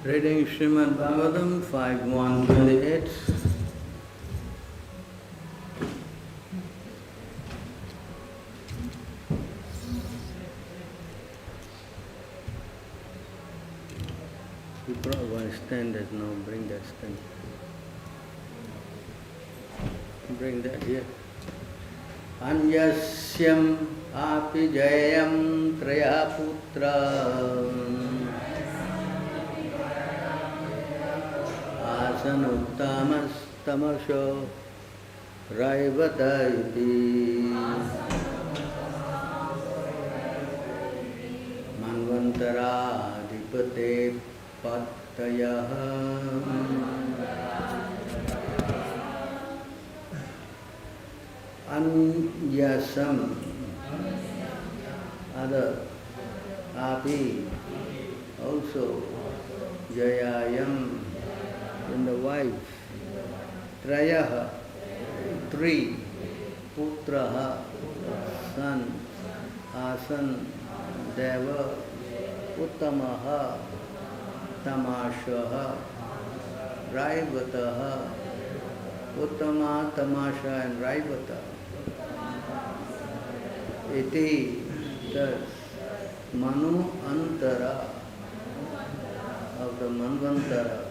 Reading Śrīmad-Bhāgavatam 5.1.28. You brought one stand that now, bring that stand. Bring that here. Anyasyam api jayam trayaputra asanuttamas tamasho raivata iti manvantaradipate patayah anyasam other api also jayayam in the wife trayah three putraha son asan deva uttamaha tamashaha raivataha uttama tamasha and raivata iti thus manu antara of the manvantara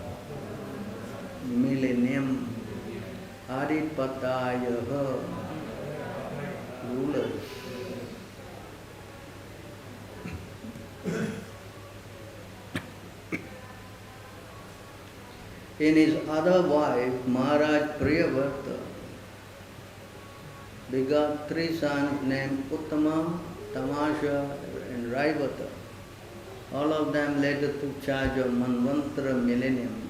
millennium adipatayaha rulers. In his other wife, Maharaj Priyavrata begot three sons named Uttama, Tamasha and Raivata. All of them later took charge of Manvantara millenniums.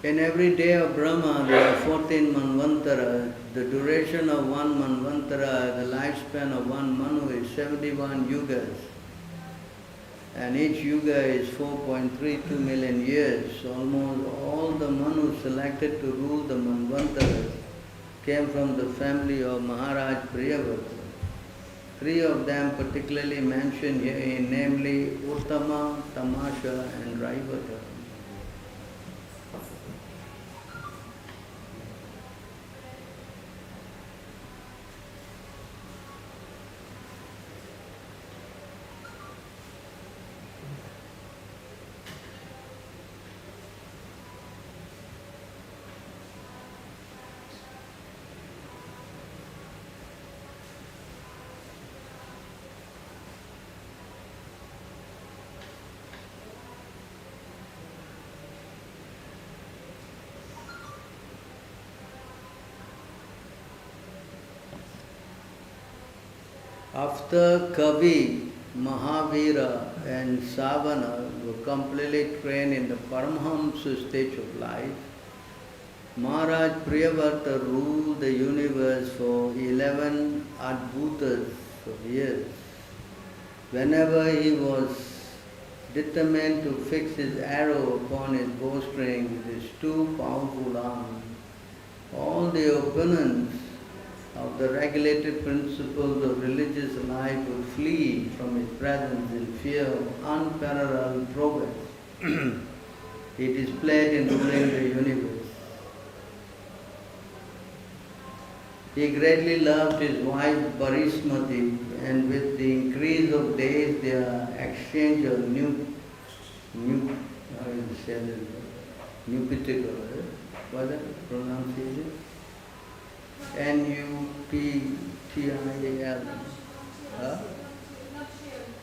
In every day of Brahma, there are 14 Manvantara. The duration of one Manvantara, the lifespan of one Manu is 71 yugas. And each yuga is 4.32 million years. Almost all the Manus selected to rule the Manvantaras came from the family of Maharaj Priyavrata. Three of them particularly mentioned here, namely Uttama, Tamasha and Raivata. After Kavi, Mahavira and Savana were completely trained in the Paramhamsa stage of life, Maharaj Priyavrata ruled the universe for 11 adbhutas of years. Whenever he was determined to fix his arrow upon his bowstring with his two powerful arms, all the opponents of the regulated principles of religious life would flee from his presence in fear of unparalleled progress he displayed in ruling the universe. He greatly loved his wife Parismati, and with the increase of days their exchange of nuptial, what is that pronunciation? Nuptial,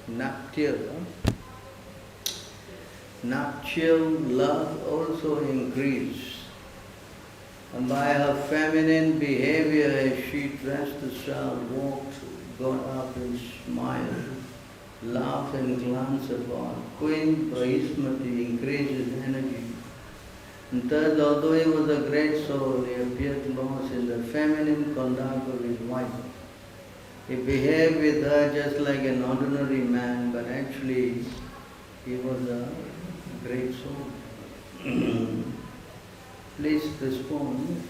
nuptial. Nuptial love also increased, and by her feminine behavior as she dressed herself, walked, got up and smiled, laughed and glanced about, Queen Prahismati increased his energy. And thus, although he was a great soul, he appeared lost in the feminine conduct of his wife. He behaved with her just like an ordinary man, but actually he was a great soul. Please respond.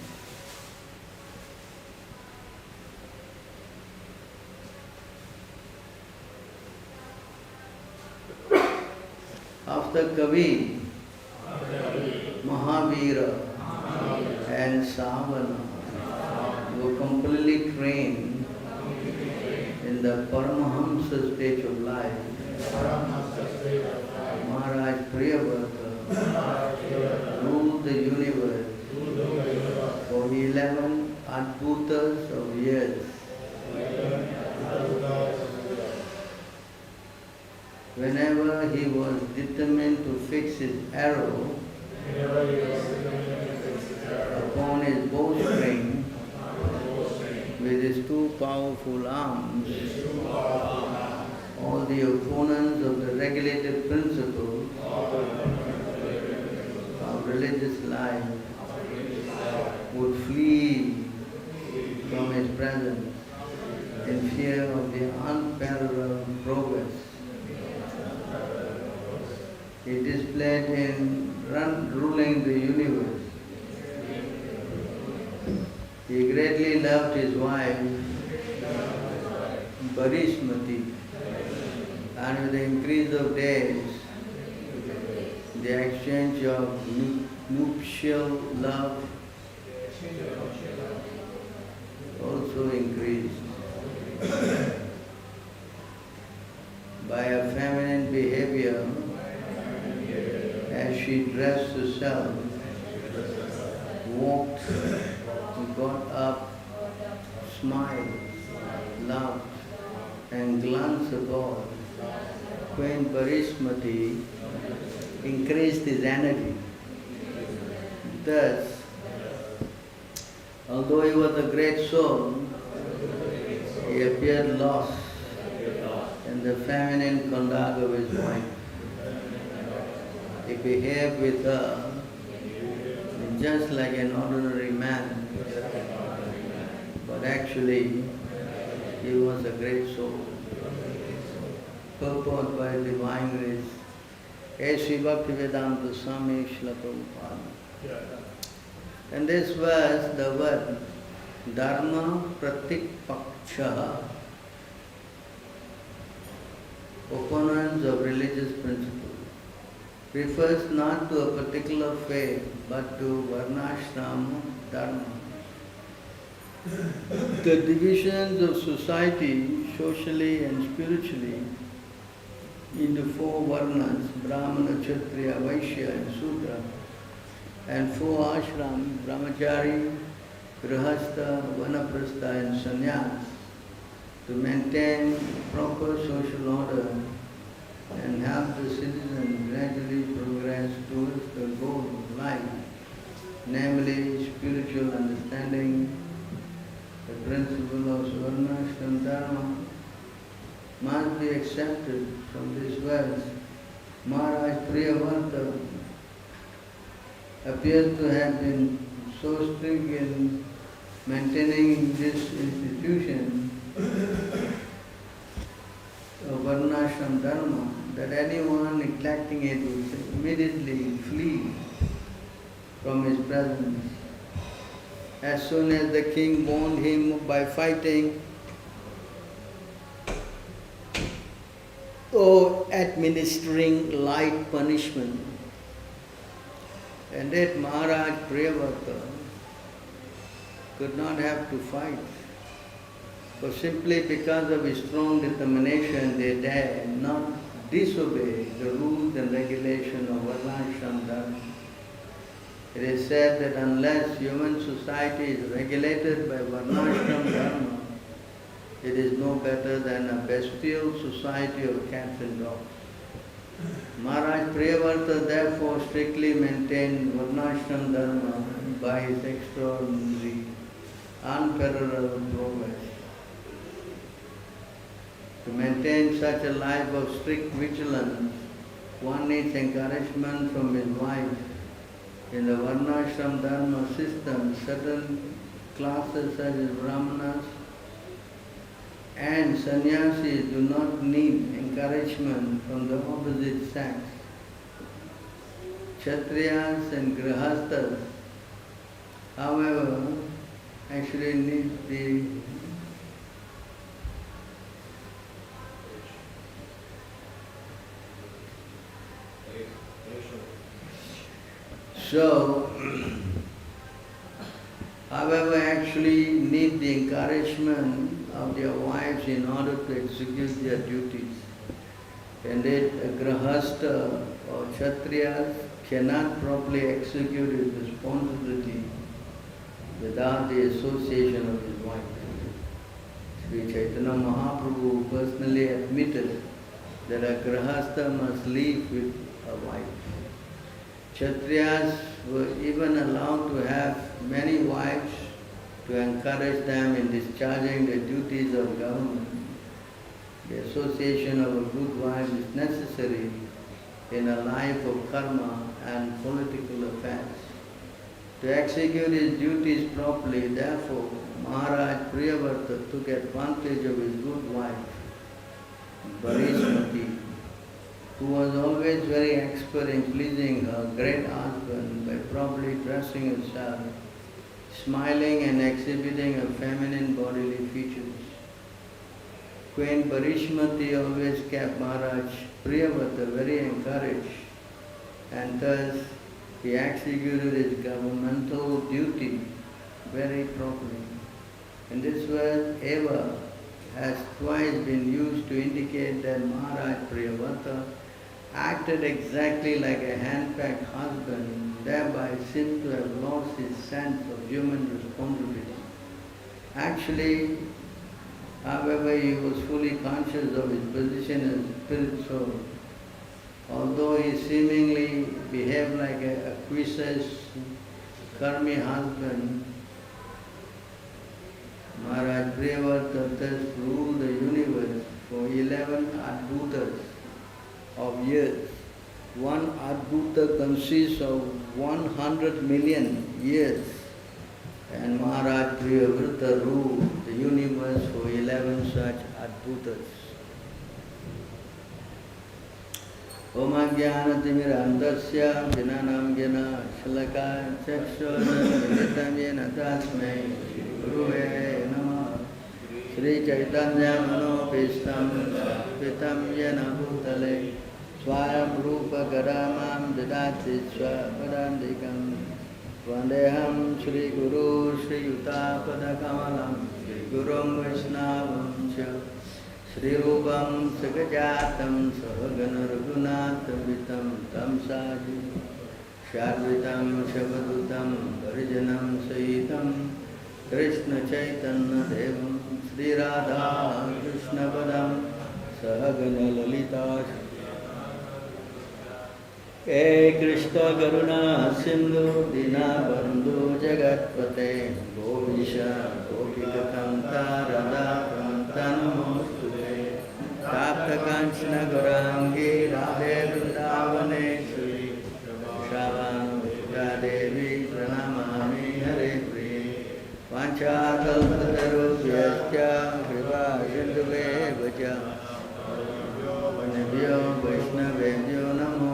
After Kavi, Mahavira and Savana were completely trained in the Paramahamsa stage of life, Maharaj Priyavrata ruled the universe for 11 Adbhutas of years. Whenever he was determined to fix his arrow upon his bowstring with his two powerful arms, all the opponents of the regulated principles of religious life would flee from his presence in fear of the unparalleled progress he displayed in ruling the universe. He greatly loved his wife, Barismati, and with the increase of days, the exchange of nuptial love also increased. By her feminine behavior, as she dressed herself, walked, got up, smiled, laughed, and glanced about, Queen Barismati increased his energy. Thus, although he was a great soul, he appeared lost in the feminine conduct of his wife. He behaved with her just like an ordinary man, but actually he was a great soul. Purport by divine grace. Hey Sri Bhaktivedanta Swami Srila Prabhupada. In this verse, the word Dharma Pratikpaksha, opponents of religious principles, refers not to a particular faith but to Varnashrama Dharma. The divisions of society, socially and spiritually, into four Varnas, Brahmana, Kshatriya, Vaishya and Sudra, and four ashrams, Brahmachari, Grihastha, Vanaprastha and Sannyas, to maintain proper social order and help the citizens gradually progress towards the goal of life, namely spiritual understanding. The principle of Varnashram Dharma must be accepted from this verse. Maharaj Priyavrata appears to have been so strict in maintaining this institution of Varnashram Dharma that anyone neglecting it would immediately flee from his presence. As soon as the king warned him by fighting or administering light punishment, and that Maharaj Priyavrata could not have to fight. For simply because of his strong determination, they dared not disobey the rules and regulations of Varnashram Dharma. It is said that unless human society is regulated by Varnashram Dharma, it is no better than a bestial society of cats and dogs. Maharaj Priyavrata therefore strictly maintained Varnashram Dharma by his extraordinary, unparalleled progress. To maintain such a life of strict vigilance, one needs encouragement from his wife. In the Varnashram Dharma system, certain classes such as Brahmanas and Sannyasis do not need encouragement from the opposite sex. Kshatriyas and Grihasthas, however, actually need the So, however, actually need the encouragement of their wives in order to execute their duties. Indeed, a grahastha or kshatriya cannot properly execute his responsibility without the association of his wife. Sri Chaitanya Mahaprabhu personally admitted that a grahastha must live with a wife. Kshatriyas were even allowed to have many wives to encourage them in discharging the duties of government. The association of a good wife is necessary in a life of karma and political affairs. To execute his duties properly, therefore, Maharaj Priyavrata took advantage of his good wife, Varishmati, who was always very expert in pleasing her great husband by properly dressing herself, smiling and exhibiting her feminine bodily features. Queen Varishmati always kept Maharaj Priyavrata very encouraged, and thus he executed his governmental duty very properly. And this word eva has twice been used to indicate that Maharaj Priyavrata acted exactly like a hand-packed husband, thereby seems to have lost his sense of human responsibility. Actually, however, he was fully conscious of his position as a spirit soul. Although he seemingly behaved like a acquiescent, karmi husband, Maharaj Priyavrata thus ruled the universe for 11 adbhutas of years. One adbhuta consists of 100 million years, and Maharaj Priyavrata ruled the universe for 11 such adbhutas. Om Ajnanatimmirandasya Jnanam Jnana Shalaka Chakshura Yena Tasmai Guruve Namah Sri Chaitanya Manopistam Pitam Yena Bhutale Swayam Rupa Gadamam Dadati Swapadandikam Vandeham Shri Guru Shri Yuta Padakamalam Gurum Vaishnavam Cha Shri Rupam Sagajatam Sahagana Raghunatham Tam Sadhu Shadvitam Shabhadutam Parijanam Sahitam Krishna Chaitanya Devam Shri Radha Krishna Padam Sahagana Lalita He Krishna Karuna Sindhu Dinabandhu Jagatpate Govisha Gopika Kanta Radha Kanta Namostute Tapta Kanchana Gaurangi Radhe Vrindavane Shri Shravan Devi Pranamami Hare Priye Panchakalpatarubhyascha Kripa Sindhuve Vacha Nibhyo Vaishnavebhyo Namo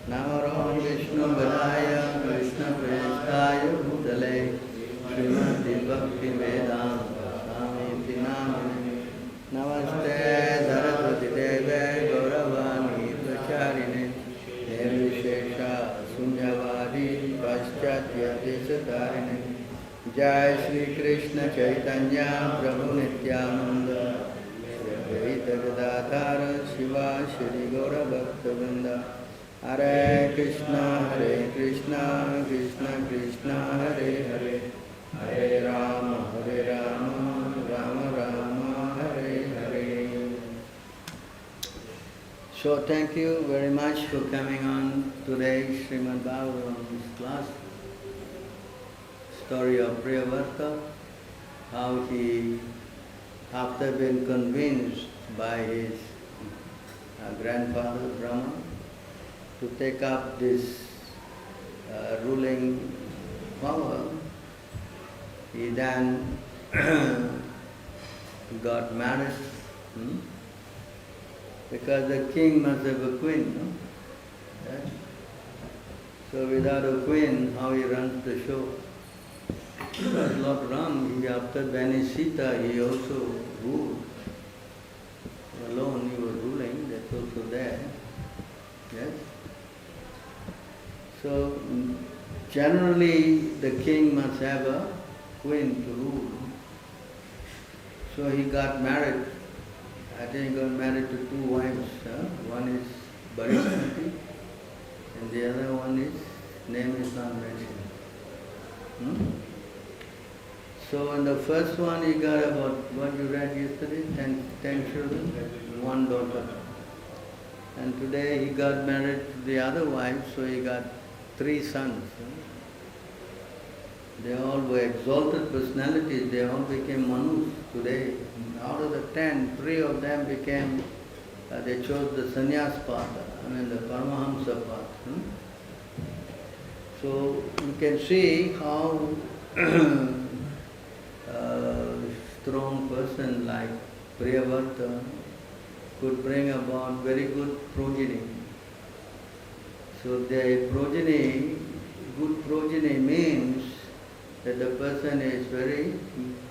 Namaram Vishnu Vadaya Krishna Prestaya Bhutale Śrīmad Bhakti Vedanta Swami Namane Namaste Saraswati Deve Gauravani Pracharine Nirvishesha Sunyavadi Paschatya Desatarine Jai Shri Krishna Chaitanya Prabhu Nityananda Shri Advaita Gadadhara Shiva Shri Gaura Bhakta Hare Krishna, Krishna Krishna, Hare Hare, Hare Rama, Rama Rama, Hare Hare. So thank you very much for coming on today's Śrīmad-Bhāgavatam class. Story of Priyavrata, how he, after being convinced by his grandfather Brahma, to take up this ruling power, he then got married, because the king must have a queen, no? Right? So without a queen, how he runs the show? Because Lord Ram, after banished Sita, he also ruled. Alone he was ruling, that's also there. Yes? So generally the king must have a queen to rule. So he got married. I think he got married to two wives. One is Bharismati and the other one is, name is not mentioned. So in the first one he got about, what you read yesterday, 10 children, one daughter. And today he got married to the other wife, so he got 3 sons. They all were exalted personalities, they all became Manus today. Out of the 10, 3 of them became, they chose the sannyas path, the Paramahamsa path. So you can see how a strong person like Priyavarta could bring about very good progeny. So the progeny, good progeny means that the person is very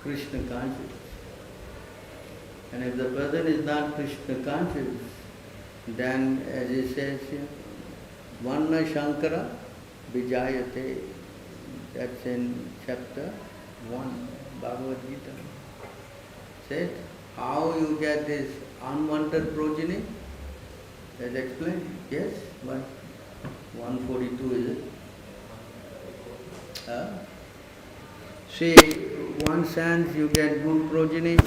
Krishna conscious. And if the person is not Krishna conscious, then as he says here, Varna Shankara Vijayate. That's in chapter 1, Bhagavad Gita. Said, how you get this unwanted progeny? Let's explain. Yes? What? 142 is it? See, one sense you get good progeny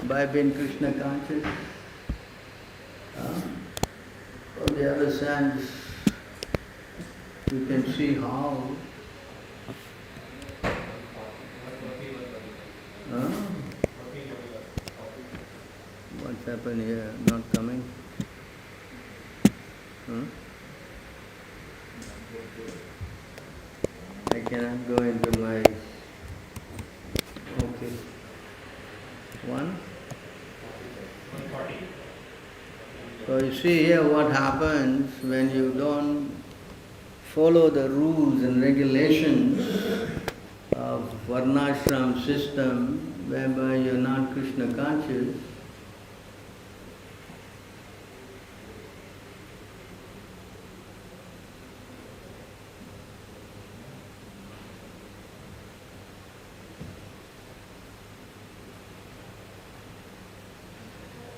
by being Krishna conscious. On the other sense, you can see how what's happened here? Not coming? I cannot go into my... Okay. 1? So you see here what happens when you don't follow the rules and regulations of Varnashram system, whereby you are not Krishna conscious.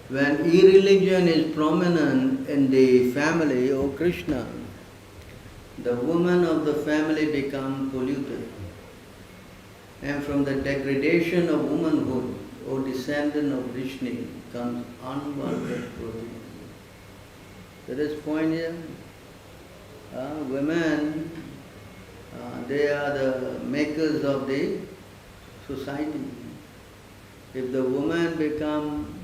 When irreligion is prominent in the family, O Krishna, the woman of the family becomes polluted. And from the degradation of womanhood, O descendant of Vishnu, comes unwanted progeny. There is point here. Women, they are the makers of the society. If the woman becomes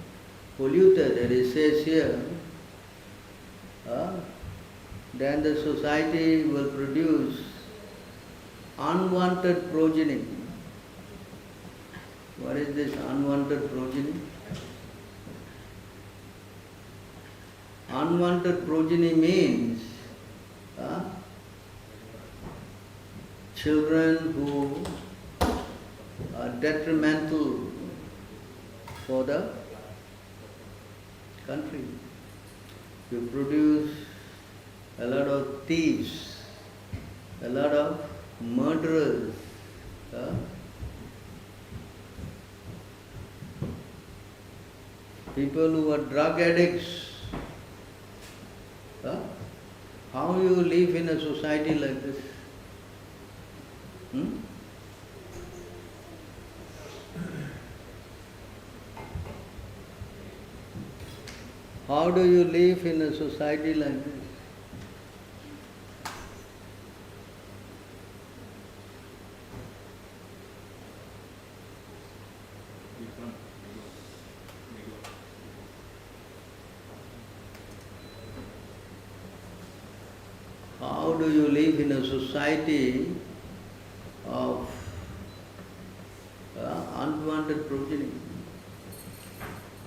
polluted, as it says here, then the society will produce unwanted progeny. What is this unwanted progeny? Unwanted progeny means children who are detrimental for the country. You produce a lot of thieves, a lot of murderers, people who are drug addicts. How you live in a society like this? How do you live in a society like this? How do you live in a society of unwanted progeny?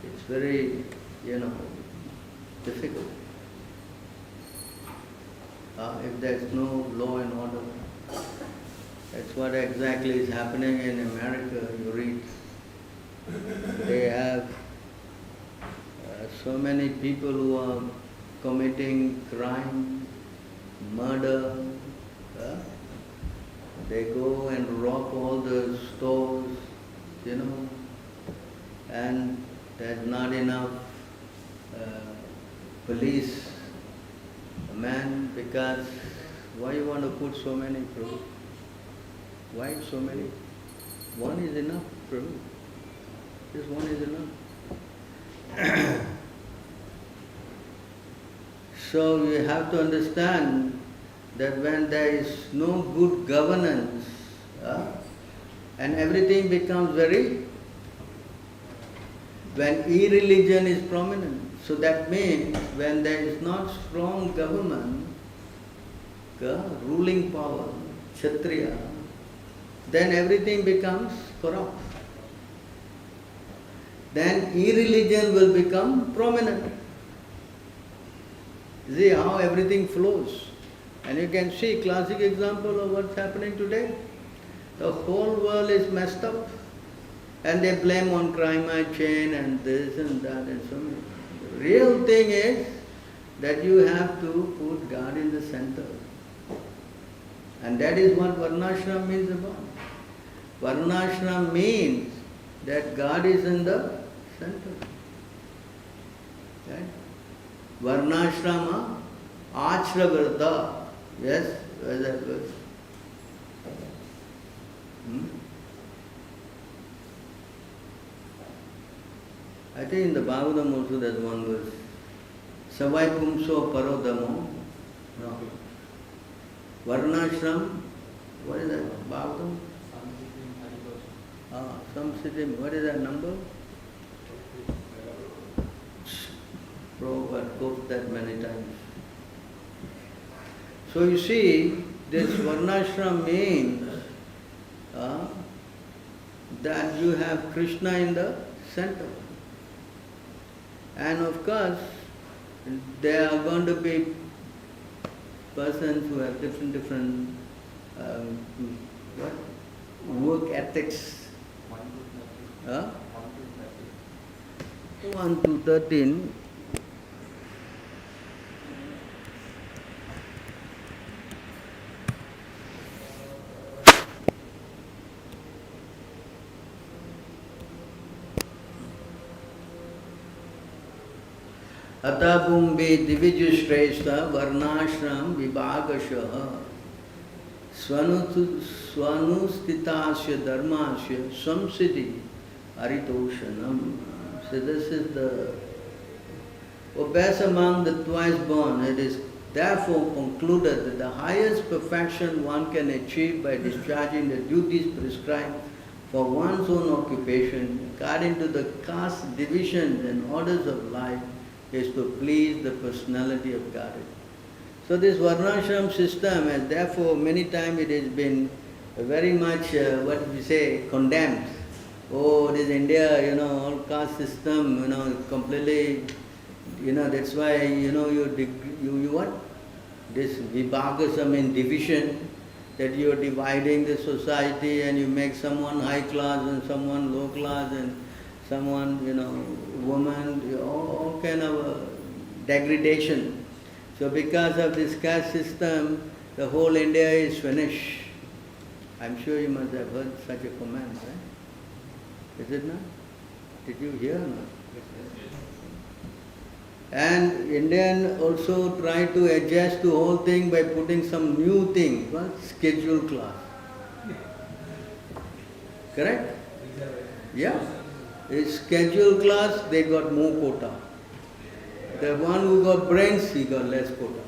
It's very, difficult. If there's no law and order. That's what exactly is happening in America, you read. They have so many people who are committing crime, murder, They go and rob all the stores, and there's not enough police man, because why you want to put so many, Prabhu? Why so many? One is enough, Prabhu. Just one is enough. So you have to understand that when there is no good governance, and everything becomes when irreligion is prominent. So that means when there is not strong government, ruling power, Kshatriya, then everything becomes corrupt. Then irreligion will become prominent. See how everything flows. And you can see classic example of what's happening today. The whole world is messed up. And they blame on climate change and this and that and so many. The real thing is that you have to put God in the center. And that is what Varnashram means about. Varnashram means that God is in the center. Right? Varnashrama Achravarta. Yes, where is that verse? I think in the Bhagavatam also there's one verse. Savai Pumso Parodamo. No. Varnashram. What is that? Bhagavatam? Samsiddhim. What is that number? Prabhupada quotes that many times. So you see, this Varnashram means that you have Krishna in the center. And of course, there are going to be persons who have different work ethics. 1 to 13. Atabumbe Divijushreshta Varnashram Vibhagasha Swanustitasya Dharmasya Samsiddhi Aritoshanam. So this is the best among the twice born. It is therefore concluded that the highest perfection one can achieve by discharging the duties prescribed for one's own occupation, according to the caste divisions and orders of life, is to please the personality of Godhead. So this Varnashram system has therefore many times it has been very much, condemned. Oh, this India, all caste system, completely, that's why, you what? This vibhagasam in division, that you are dividing the society and you make someone high class and someone low class and someone, woman, all kind of degradation. So because of this caste system, the whole India is finished. I'm sure you must have heard such a comment, right? Is it not? Did you hear or not? And Indian also try to adjust the whole thing by putting some new thing, scheduled class. Correct? Yeah. It's scheduled class, they got more quota. The one who got brains, he got less quota.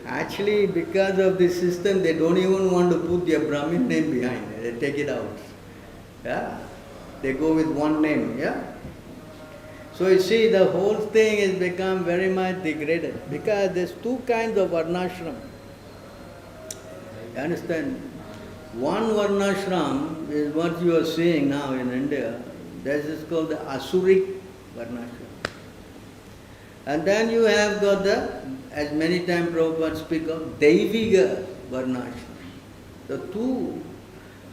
Actually, because of this system, they don't even want to put their Brahmin name behind. They take it out. Yeah? They go with one name. Yeah? So you see, the whole thing has become very much degraded because there's two kinds of varnashram. You understand? One varnashram is what you are seeing now in India. This is called the Asuric varnashram. And then you have got the, as many times Prabhupada speak of, Daiviga varnashram. The two.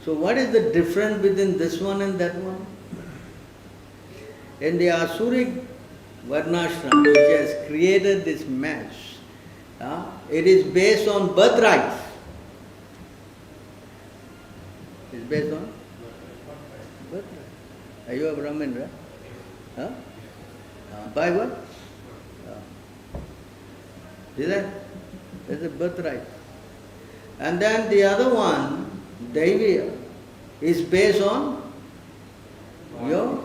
So what is the difference between this one and that one? In the Asuric varnashram, which has created this mess, it is based on birthright. It's based on birthright. Are you a Brahmin, right? Huh? By what? Is that? That's a birthright. And then the other one, Daiviya, is based on your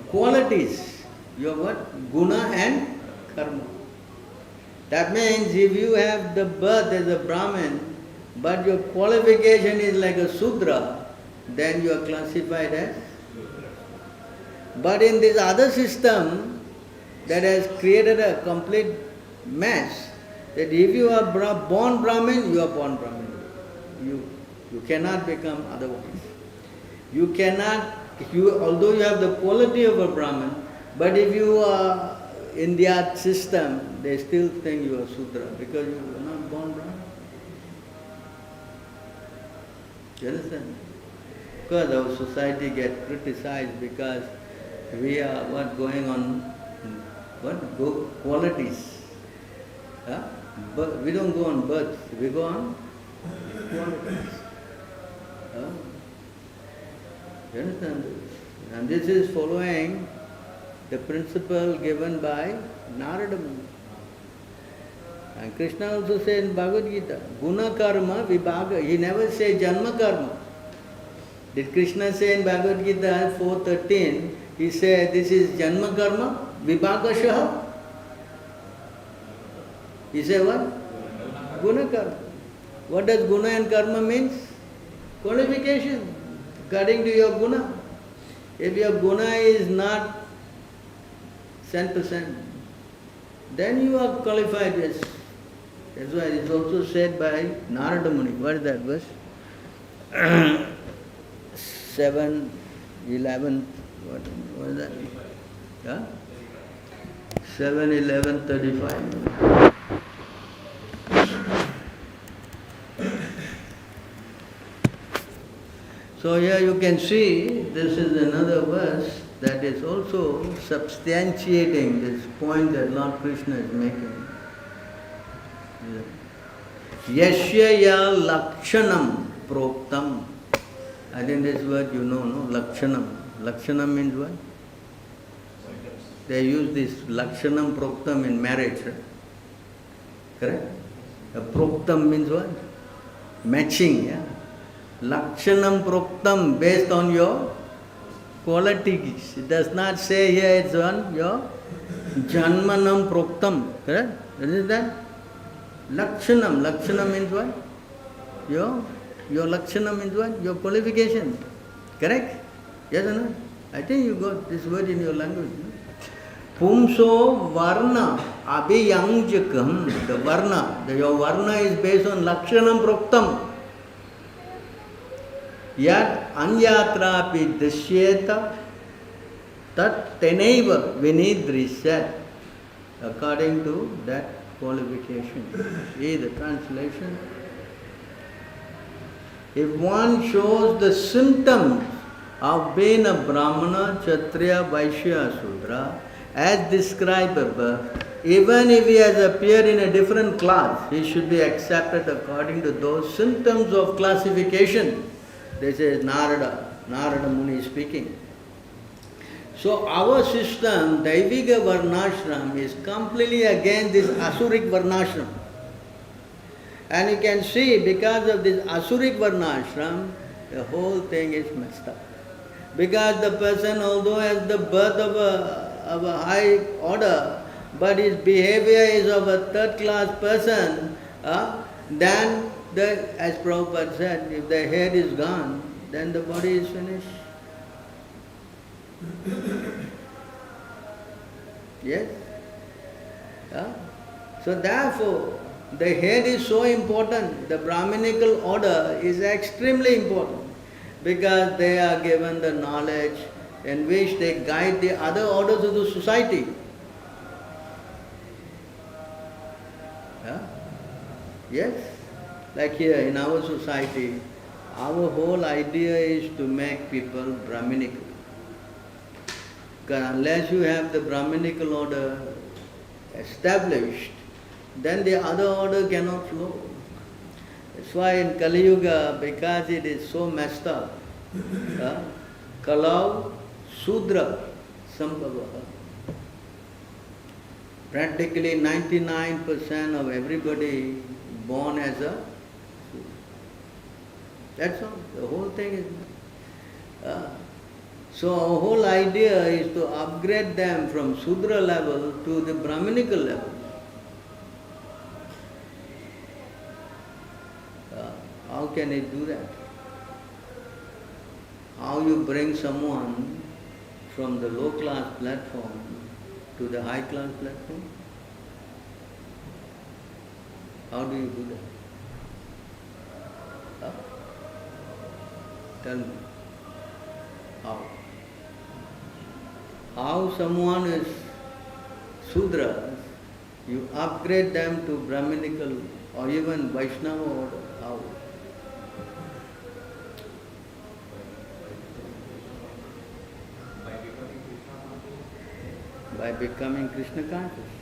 qualities. Your what? Guna and karma. That means if you have the birth as a Brahmin, but your qualification is like a Sudra, then you are classified as. But in this other system that has created a complete mess, that if you are born Brahmin, you are born Brahmin. You cannot become otherwise. You cannot, although you have the quality of a Brahmin, but if you are in their system, they still think you are Sudra because you are not born Brahmin. You understand? Because our society gets criticized because we are going on qualities. Huh? But we don't go on birth, we go on qualities. Huh? You understand this? And this is following the principle given by Narada Muni. And Krishna also said in Bhagavad Gita, Guna karma vibhaga. He never said Janma karma. Did Krishna say in Bhagavad Gita 4:13, he said this is Janma karma vibhagashaha? He said what? Guna karma. What does guna and karma means? Qualification, according to your guna. If your guna is not 10%, then you are qualified as. That's why it's also said by Narada Muni. What is that verse? 7:11. What is that? Yeah? 7:11:35. So here you can see, this is another verse that is also substantiating this point that Lord Krishna is making. Yashya ya lakshanam proktam. I think this word you know, no? Lakshanam. Lakshanam means what? They use this lakshanam proktam in marriage, right? Correct? Proktam means what? Matching, yeah? Lakshanam proktam, based on your qualities. It does not say here it's on your janmanam proktam. Correct? Is that? Lakshanam. Lakshanam means what? Your lakshana means what? Your qualification. Correct? Yes or no? I think you got this word in your language. No? Pumso varna abhiyanjakam. The varna. Your varna is based on lakshanam proktam. Yat anyatrapi dashyeta tat teneva vinidrisat. According to that qualification. See the translation. If one shows the symptoms of being a Brahmana, Kshatriya, Vaishya, Sudra, as described above, even if he has appeared in a different class, he should be accepted according to those symptoms of classification. This is Narada Muni speaking. So our system, Daivika Varnashram, is completely against this Asuric Varnashram. And you can see, because of this Asuric Varnashram, the whole thing is messed up. Because the person, although has the birth of a high order, but his behavior is of a third class person, then, as Prabhupada said, if the head is gone, then the body is finished. Yes? So therefore, the head is so important. The Brahminical order is extremely important because they are given the knowledge in which they guide the other orders of the society. Yes? Like here in our society, our whole idea is to make people Brahminical. Because unless you have the Brahminical order established, then the other order cannot flow. That's why in Kali Yuga, because it is so messed up, Kalau Sudra Sambhavaha. Practically 99% of everybody born as a Sudra. That's all. The whole thing is. So our whole idea is to upgrade them from Sudra level to the Brahminical level. How can it do that? How you bring someone from the low class platform to the high class platform? How do you do that? Tell me. How? How someone is Sudra, you upgrade them to Brahminical or even Vaishnava order. How? By becoming Krishna conscious.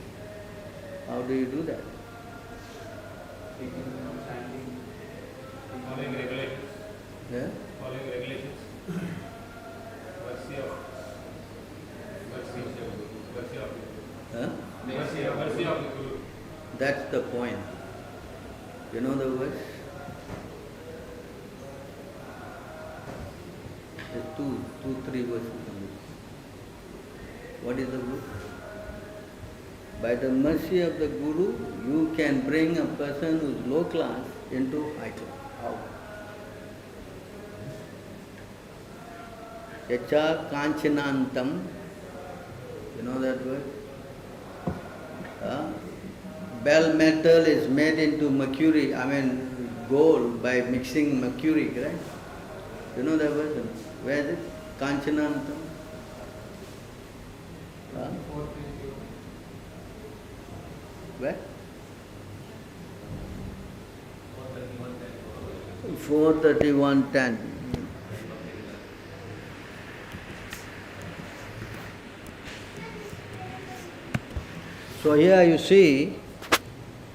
How do you do that? Following regulations. Yeah? Following regulations. Mercy of Huh? mercy of the Guru. That's the point. You know the verse? There's three verses on it. What is the verse? By the mercy of the Guru, you can bring a person who is low class into high class. How? Yacha kanchanantam. You know that word? Bell metal is made into mercury, gold by mixing mercury, right? You know that word? Where is it? Kanchanantam. Where? 431:10. So here you see,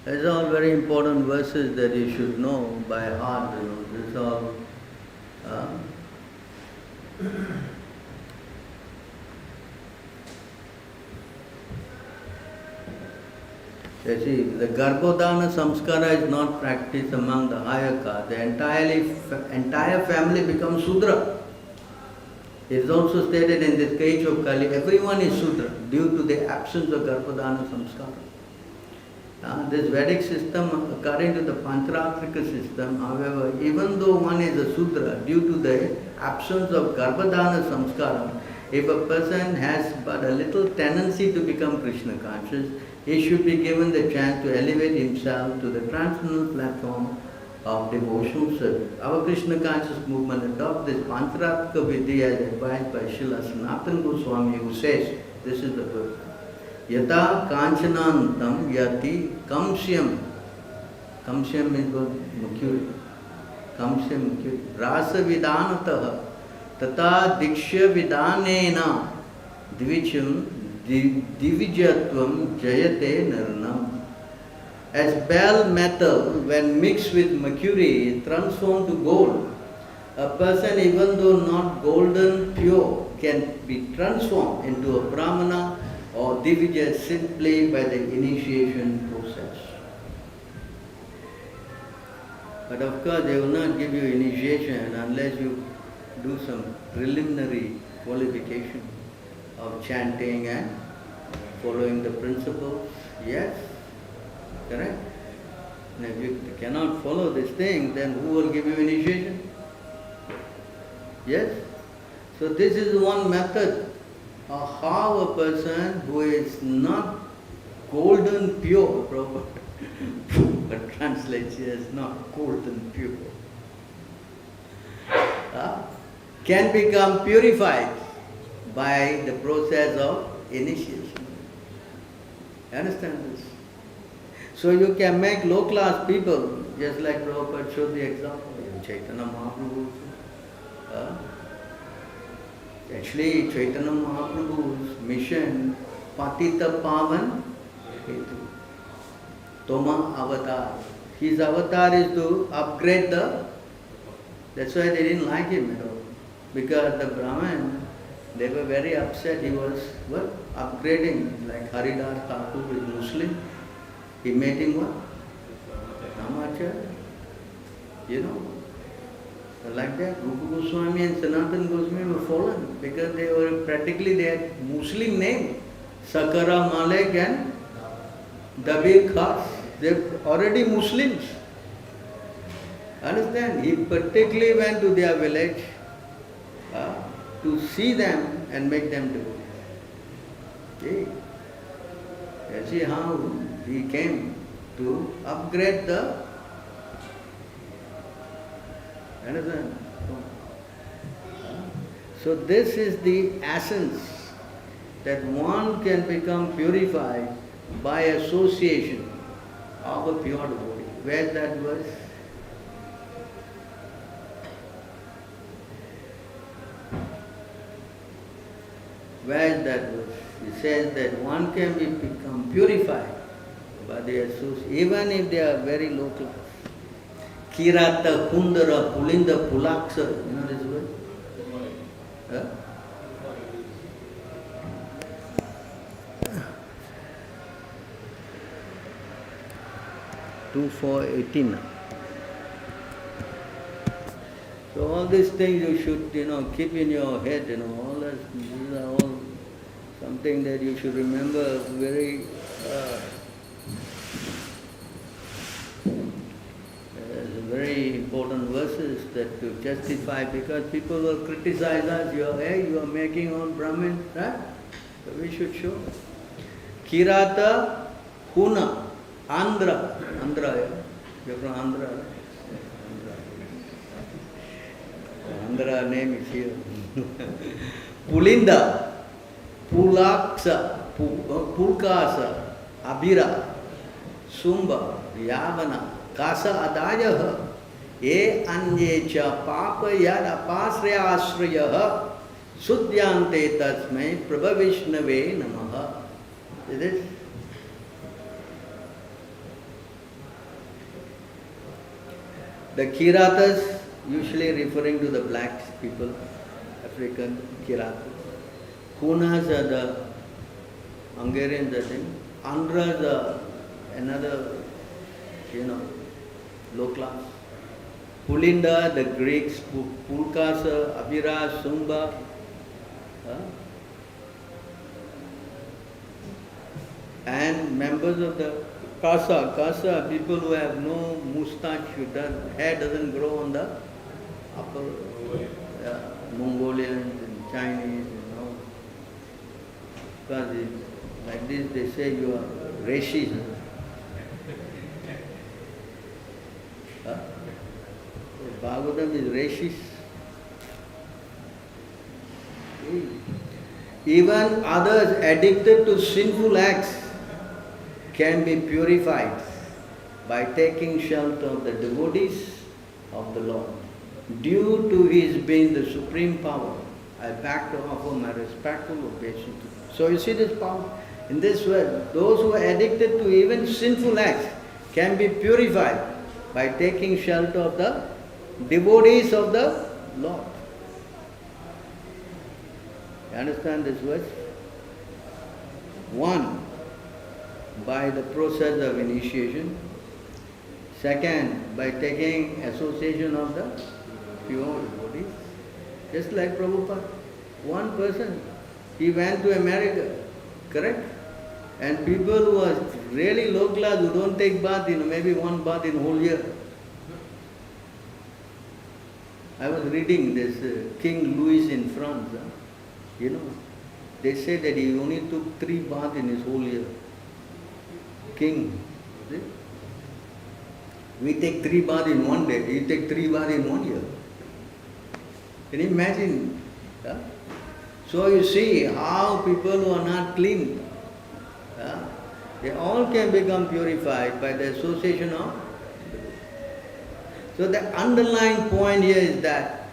these are all very important verses that you should know by heart. This is all. You see, the Garbhodana Samskara is not practiced among the higher caste. The entire family becomes Sudra. It is also stated in this age of Kali, everyone is Sudra due to the absence of Garbhodana Samskara. This Vedic system, according to the Pancharatrika system, however, even though one is a Sudra, due to the absence of Garbhodana Samskara, if a person has but a little tendency to become Krishna conscious, he should be given the chance to elevate himself to the transcendental platform of devotional service. Our Krishna conscious movement adopts this Pancharatrika Vidya as advised by Srila Sanatana Goswami, who says, this is the verse, Yata kanchanantam yati kamsyam. Kamsyam means what? Mercury. Kamsyam mercury. Rasa vidanataha tata diksha vidanena divicham divijatvam jayate narnam. As bell metal, when mixed with mercury, is transformed to gold. A person, even though not golden pure, can be transformed into a Brahmana or Divija simply by the initiation process. But of course, they will not give you initiation unless you do some preliminary qualification of chanting and following the principles. Yes, correct? And if you cannot follow this thing, then who will give you initiation? Yes? So this is one method of how a person who is not golden pure, Prabhu, but translates here as not golden pure, can become purified by the process of initiation. You understand this? So you can make low-class people, just like Prabhupada showed the example in Chaitanya Mahaprabhu. Actually, Chaitanya Mahaprabhu's mission, Patita Pavan Hetu, Toma Avatar. His avatar is to upgrade the, that's why they didn't like him at all. Because the Brahmin, they were very upset. He was what? Upgrading, like Haridas Thakur is Muslim. He made him what? Namacharya. You know, like that. Rupa Goswami and Sanatana Goswami were fallen because they were practically, they had Muslim name. Sakara Malik and Dabir Khas. They're already Muslims. Understand? He particularly went to their village to see them and make them do it. Okay. You see how he came to upgrade the. Understand? So this is the essence, that one can become purified by association of a pure devotee. Where is that verse? Where is that verse? It says that one can become purified by the association, even if they are very low class. Kirata, Kundara, Pulinda, Pulaksa, you know this word? Huh? Two, 4, 18. So all these things you should, keep in your head, all that, these are all something that you should remember very very important verses that to justify, because people will criticize us, you are making on Brahmin, right? So we should show. Kirata, Huna, Andhra, yeah? You're from Andhra, right? Andhra name is here. Pulinda, Pulaksa, Pulkasa, Abhira, Sumba, Yavana, Kasa Adayaha, Ye Anyecha Papa Yad Apasraya Asrayaha, Sudhyante Tasmai Prabhavishnave Namaha. Is it? The Kiratas, usually referring to the black people, African Kiratas. Hunas are the Hungarians, I think. Andhras are another, low class. Pulinda, the Greeks, Pulkasa, Abhira, Sumba. And members of the Kasa. Kasa are people who have no moustache, hair doesn't grow on the upper, Mongolians and Chinese, Because like this they say you are racist. Bhagavatam is racist. Even others addicted to sinful acts can be purified by taking shelter of the devotees of the Lord. Due to His being the supreme power, I beg to offer my respectful obeisance to Him. So you see this power? In this way, those who are addicted to even sinful acts can be purified by taking shelter of the devotees of the Lord. You understand this verse? One, by the process of initiation. Second, by taking association of the pure devotees. Just like Prabhupada. One person, he went to America, correct? And people who are really low class, who don't take bath, maybe one bath in a whole year. I was reading this King Louis in France. They say that he only took 3 baths in his whole year. King. See? We take 3 baths in one day. He take 3 baths in 1 year. Can you imagine? So you see how people who are not clean, they all can become purified by the association of. So the underlying point here is that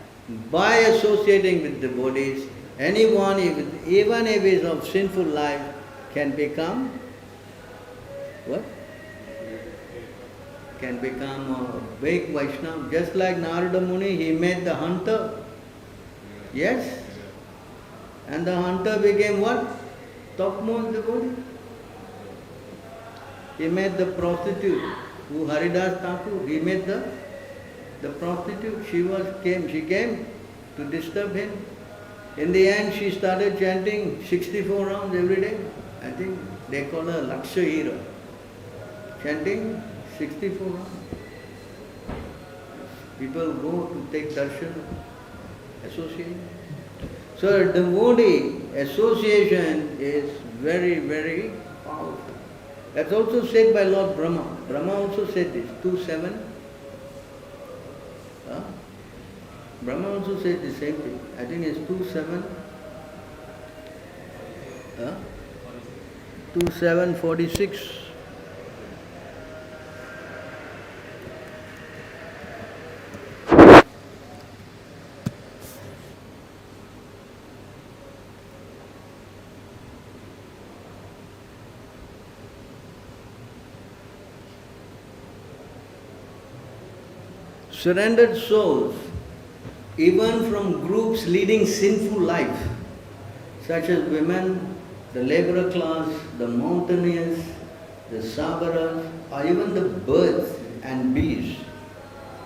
by associating with devotees, anyone, even if he is of sinful life, can become what? can become a big Vaishnava. Just like Narada Muni, he made the hunter. Yes? And the hunter became what? Topmost devotee. He made the prostitute, who Haridas Thakur, he made the prostitute. She came to disturb him. In the end, she started chanting 64 rounds every day. I think they call her Laksha Hira. Chanting 64 rounds. People go to take darshan, associate. So devotee association is very, very powerful. That's also said by Lord Brahma. Brahma also said this, 2.7. Brahma also said the same thing. I think it's 2.7. 2.7.46. Surrendered souls, even from groups leading sinful life, such as women, the laborer class, the mountaineers, the sabaras, or even the birds and bees.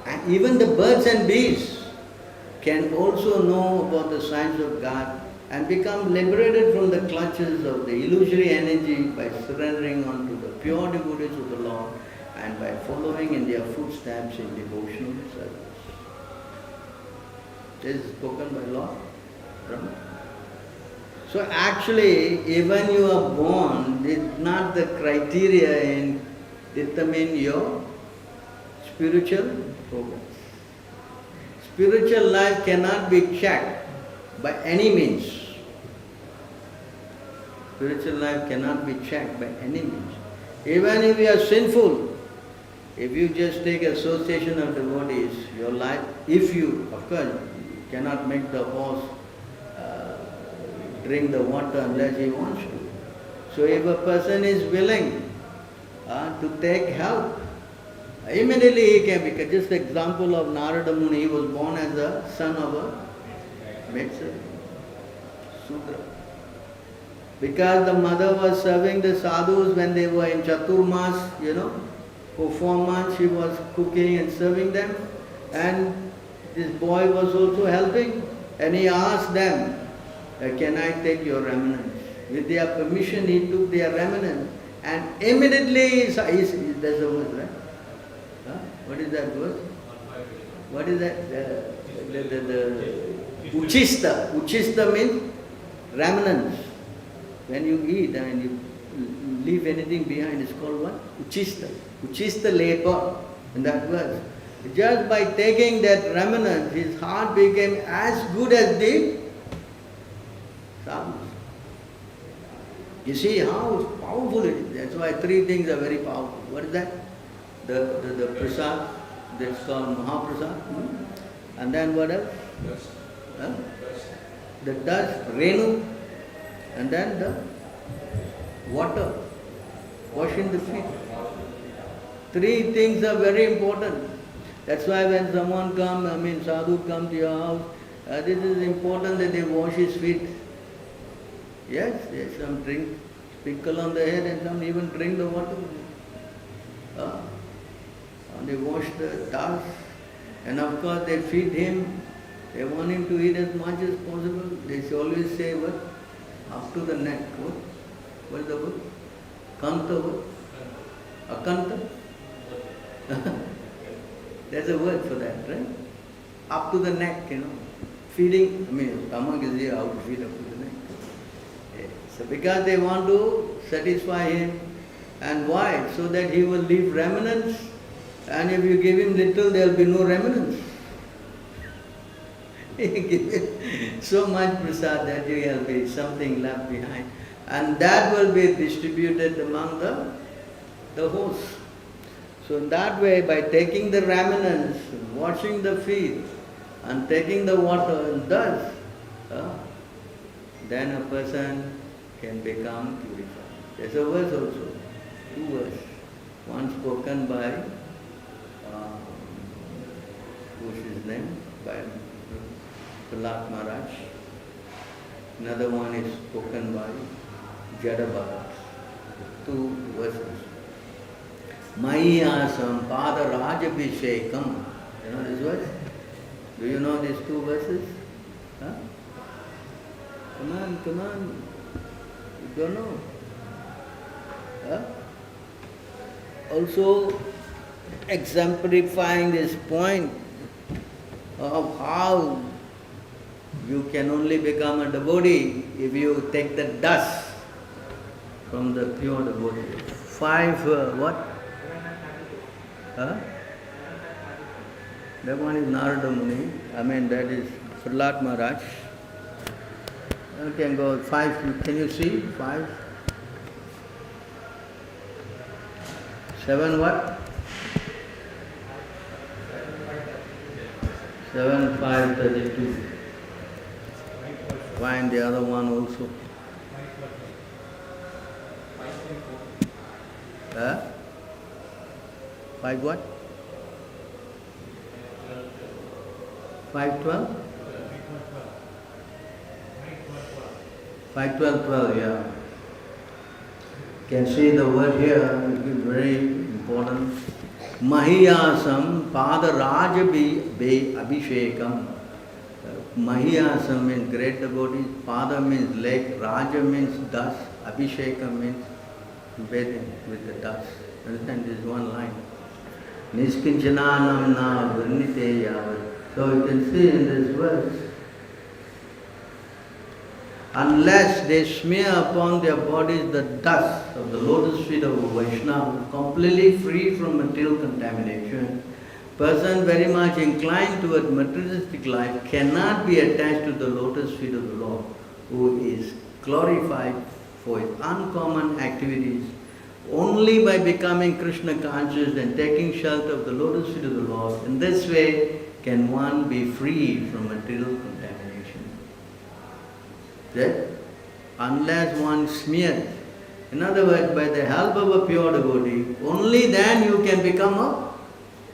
And even the birds and bees can also know about the signs of God and become liberated from the clutches of the illusory energy by surrendering unto the pure devotees of the Lord and by following in their footsteps in devotional service. This is spoken by Lord Brahma. So actually, even you are born, it's not the criteria in determine your spiritual progress. Spiritual life cannot be checked by any means. Spiritual life cannot be checked by any means. Even if you are sinful, if you just take association of devotees, your life, if you, of course, you cannot make the horse drink the water unless he wants to. So if a person is willing to take help, immediately he can become. Just the example of Narada Muni, he was born as a son of a maidservant, Sundar. Because the mother was serving the sadhus when they were in Chaturmas, for 4 months she was cooking and serving them, and this boy was also helping, and he asked them, can I take your remnants? With their permission he took their remnants, and immediately, there's a verse, right? What is that verse? What is that? The Uchista. Uchista means remnants. When you eat and you leave anything behind, it's called what? Uchista. Uchista labor in that verse. Just by taking that remnant, his heart became as good as the sadhus. You see how powerful it is. That's why 3 things are very powerful. What is that? The prasad, that's called Mahaprasad. And then what else? Huh? The dust, Renu, and then the water, washing the feet. 3 things are very important. That's why when someone comes, sadhu comes to your house, this is important that they wash his feet. Yes, some drink, sprinkle on the head, and some even drink the water. And they wash the dust, and of course they feed him. They want him to eat as much as possible. They always say what? Up to the neck. What is the word? Kanta what? Akanta? There's a word for that, right? Up to the neck, Feeding, stomach is here, how to feed up to the neck. So because they want to satisfy him. And why? So that he will leave remnants. And if you give him little, there will be no remnants. Give him so much prasad that there will be something left behind. And that will be distributed among the hosts. So in that way, by taking the remnants, washing the feet, and taking the water and dust, then a person can become purified. There's a verse also, 2 verses. One spoken by what's his name? By Prahlad Maharaj. Another one is spoken by Jadabharat. 2 verses. Mayasam Pada Rajabhishekam. You know this verse? Do you know these 2 verses? Huh? Come on. You don't know? Huh? Also exemplifying this point of how you can only become a devotee if you take the dust from the pure devotee. 5 what? Huh? That one is Narada Muni. That is Prahlad Maharaj. You can go 5. Can you see? 5. 7 what? 7, 5, 32. Find the other one also. Huh? 5 what? 5:12? 5:12, yeah. Can see the word here, it is very important. Mahiyasam Padaraja Abhishekam. Mahiyasam means great devotees, Pada means leg, Raja means dust, Abhishekam means bathing with the dust. Understand, this is one line. Niskinchananam na vrinite yavat. So you can see in this verse, unless they smear upon their bodies the dust of the lotus feet of a Vaishnava, completely free from material contamination, person very much inclined toward materialistic life cannot be attached to the lotus feet of the Lord, who is glorified for his uncommon activities. Only by becoming Krishna conscious and taking shelter of the lotus feet of the Lord, in this way can one be free from material contamination. That unless one smears, in other words, by the help of a pure devotee, only then you can become a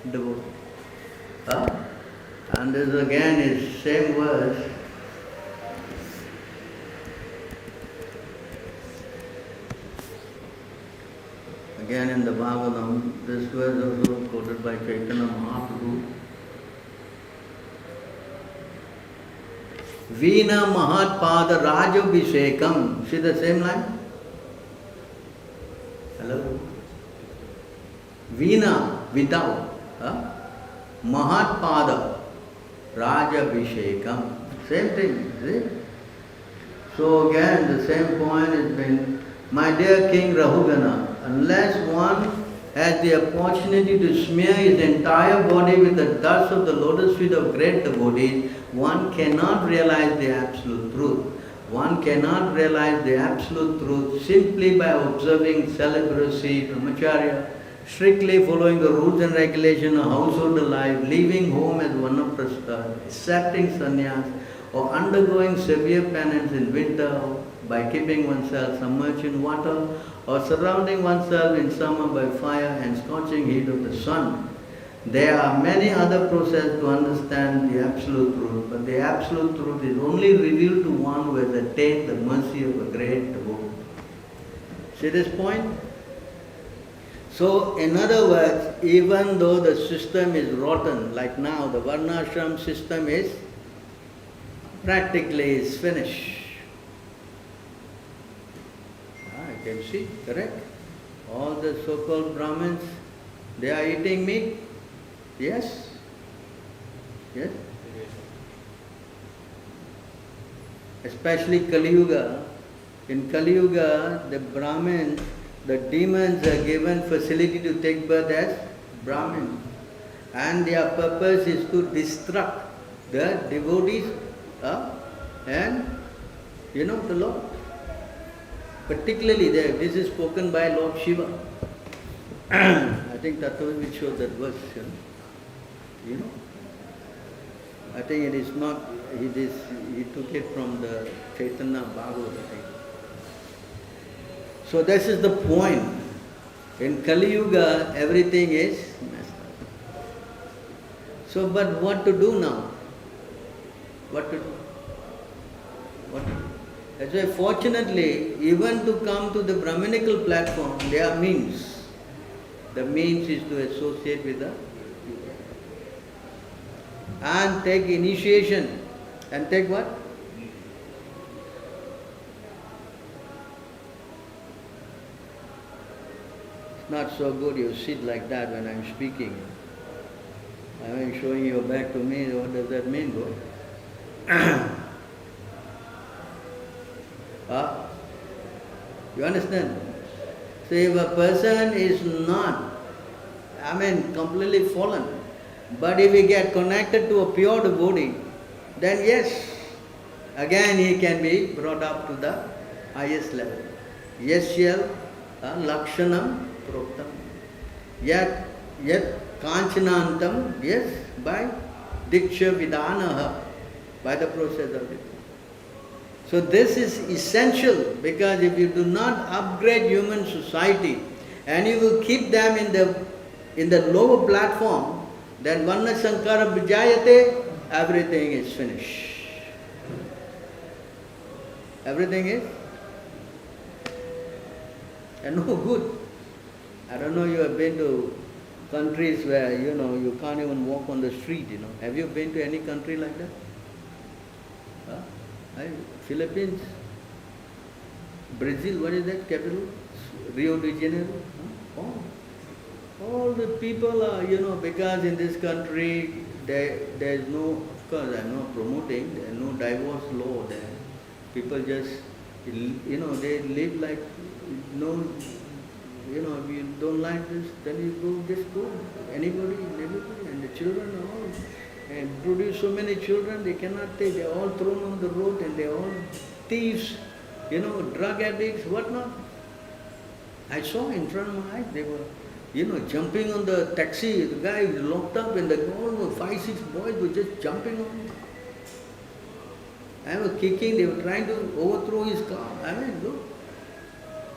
devotee. And this again is same verse. Again in the Bhagavatam, this verse also quoted by Chaitanya Mahaprabhu. Veena Mahatpada Rajabhishekam. See the same line? Hello? Veena, without. Mahatpada Rajabhishekam. Same thing, see? So again, the same point has been, my dear King Rahugana, unless one has the opportunity to smear his entire body with the dust of the lotus feet of great devotees, one cannot realize the absolute truth. One cannot realize the absolute truth simply by observing celibacy, brahmacharya, strictly following the rules and regulations of household life, leaving home as vanaprastha, accepting sannyas, or undergoing severe penance in winter by keeping oneself submerged in water, or surrounding oneself in summer by fire and scorching heat of the sun. There are many other processes to understand the absolute truth, but the absolute truth is only revealed to one who has attained the mercy of a great devotee. See this point? So, in other words, even though the system is rotten, like now, the Varnashram system is practically finished. You can see, correct? All the so-called Brahmins, they are eating meat. Yes? Yes? Especially Kali Yuga. In Kali Yuga, the Brahmins, the demons are given facility to take birth as Brahmins. And their purpose is to destruct the devotees and, the Lord. Particularly there, this is spoken by Lord Shiva. I think Tattva will show that verse. I think it is not, he took it from the Śrīmad-Bhāgavatam. So this is the point. In Kali Yuga, everything is messed up. So, but what to do now? What to do? What to do? That's why fortunately, even to come to the Brahminical platform, there are means. The means is to associate with the people. And take initiation. And take what? It's not so good you sit like that when I'm speaking. I am showing your back to me, what does that mean, bro? You understand? So if a person is not, completely fallen, but if he get connected to a pure devotee, then yes, again he can be brought up to the highest level. Yasyal lakshanam proktam. Yat kanchanantam, yes, by diksha vidanaha, by the process of it. So this is essential, because if you do not upgrade human society and you will keep them in the lower platform, then Varna Sankara Vijayate, everything is finished. Everything is and no good. I don't know, you have been to countries where, you can't even walk on the street, Have you been to any country like that? Philippines, Brazil, what is that capital? Rio de Janeiro? All the people are, because in this country there is no, of course I'm not promoting, there is no divorce law there. People just, they live like, if you don't like this, then you just go. Anybody, everybody, and the children are all. And produce so many children, they cannot take, they're all thrown on the road and they're all thieves, drug addicts, whatnot. I saw in front of my eyes, they were, jumping on the taxi, the guy was locked up and all 5, 6 boys were just jumping on him. I was kicking, they were trying to overthrow his car. Look.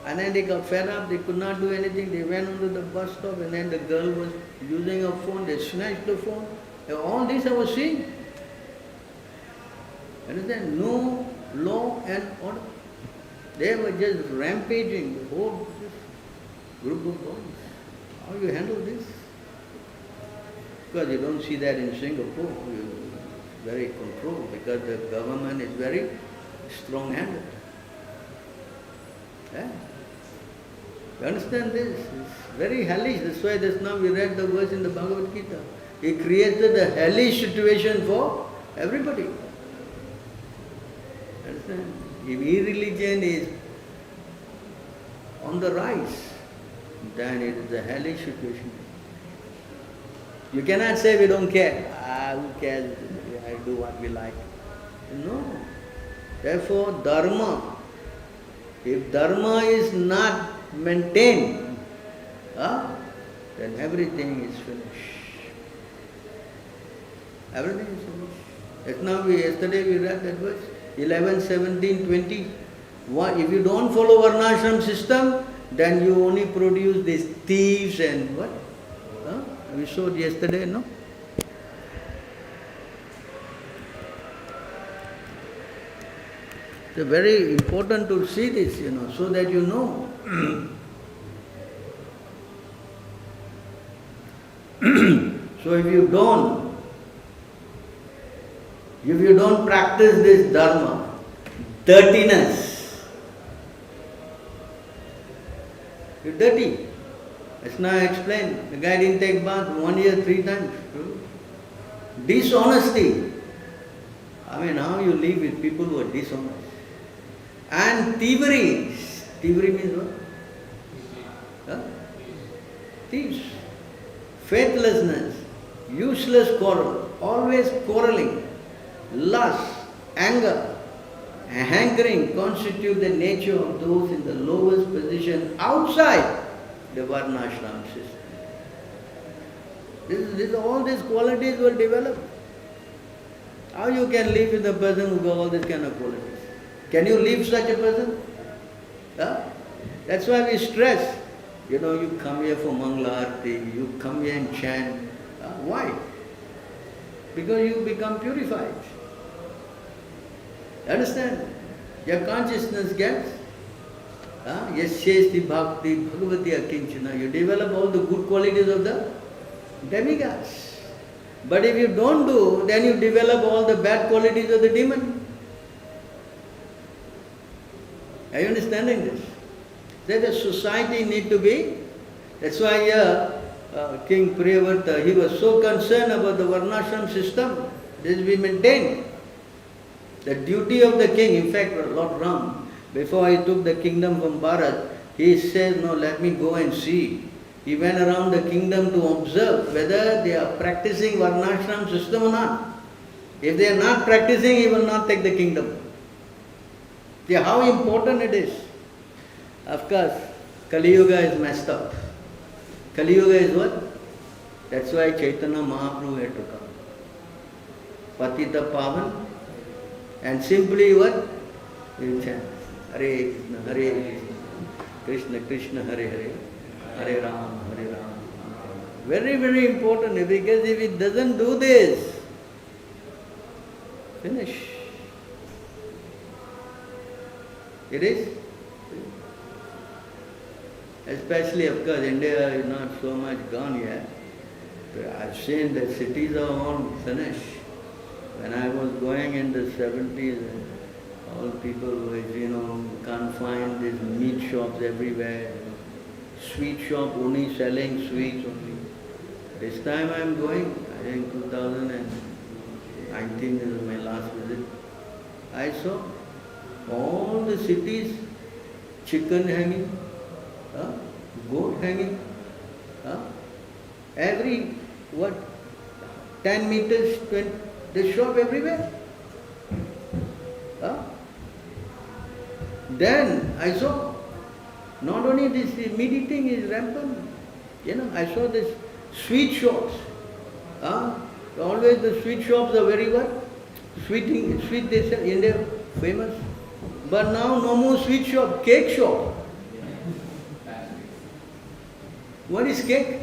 And then they got fed up, they could not do anything, they went onto the bus stop and then the girl was using her phone, they snatched the phone. All this I was seeing. Understand? No law and order. They were just rampaging, the whole group of boys. How you handle this? Because you don't see that in Singapore. It's very controlled because the government is very strong-handed. Yeah? You understand this? It's very hellish. That's why just now we read the verse in the Bhagavad Gita. He created a hellish situation for everybody. Understand? If irreligion is on the rise, then it is a hellish situation. You cannot say we don't care. Who cares? I do what we like. No. Therefore, dharma. If dharma is not maintained, then everything is finished. Everything is finished. Yesterday we read that verse, 11, 17, 20. If you don't follow Varnashram system, then you only produce these thieves and what? We showed yesterday, no? It's very important to see this, so that you know. So if you don't practice this dharma, dirtiness, you're dirty. As now I explained, the guy didn't take bath 1 year, 3 times. Dishonesty. How you live with people who are dishonest. And thievery. Thievery means what? Thieves. Faithlessness. Useless quarrel. Always quarreling. Lust. Anger. Hankering constitute the nature of those in the lowest position outside the Varnashram system. All these qualities will develop. How you can live with a person who got all these kind of qualities? Can you leave such a person? That's why we stress. You come here for Mangala Arati, you come here and chant. Why? Because you become purified. Understand? Your consciousness gets Yasyesti bhakti bhagavati akinchana. You develop all the good qualities of the demigods. But if you don't do, then you develop all the bad qualities of the demon. Are you understanding this? That the society need to be, that's why here King Priyavrata, he was so concerned about the varnashram system. This we maintain. The duty of the king, in fact, Lord Ram, before he took the kingdom from Bharat, he said, no, let me go and see. He went around the kingdom to observe whether they are practicing varnashram system or not. If they are not practicing, he will not take the kingdom. See how important it is. Of course, Kali Yuga is messed up. Kali Yuga is what? That's why Chaitanya Mahaprabhu had to come. Patita Pavan. And simply what? You chant Hare Krishna, Krishna Krishna, Hare Hare, Hare Ram, Hare Ram. Very, very important, because if it doesn't do this, finish. It is? Especially, of course, India is not so much gone yet. But I've seen that cities are all finished. When I was going in the 70s, all people were, can't find these meat shops everywhere. Sweet shop only selling sweets only. This time I'm going, I think 2019 is my last visit. I saw all the cities, chicken hanging, goat hanging, every, 10 meters, 20, they shop everywhere. Then I saw, not only this meat eating is rampant, I saw this sweet shops. Always the sweet shops are very what? Sweet they sell, India famous. But now no more sweet shop, cake shop. What is cake?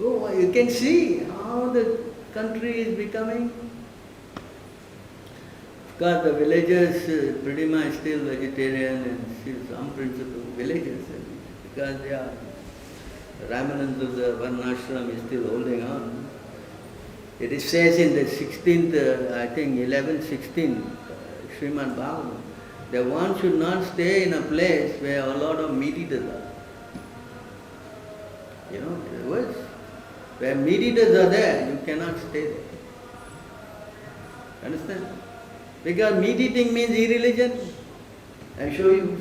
Oh, you can see how the country is becoming. Of course, the villagers pretty much still vegetarian and still some principle villagers, because they are Ramananda of the Varnashram is still holding on. It says in the 16th, I think 11th, 16th, Śrīmad-Bhāgavatam, that one should not stay in a place where a lot of meat eaters are. In other words, where meat eaters are there, you cannot stay there. Understand? Because meat eating means irreligion. I'll show you.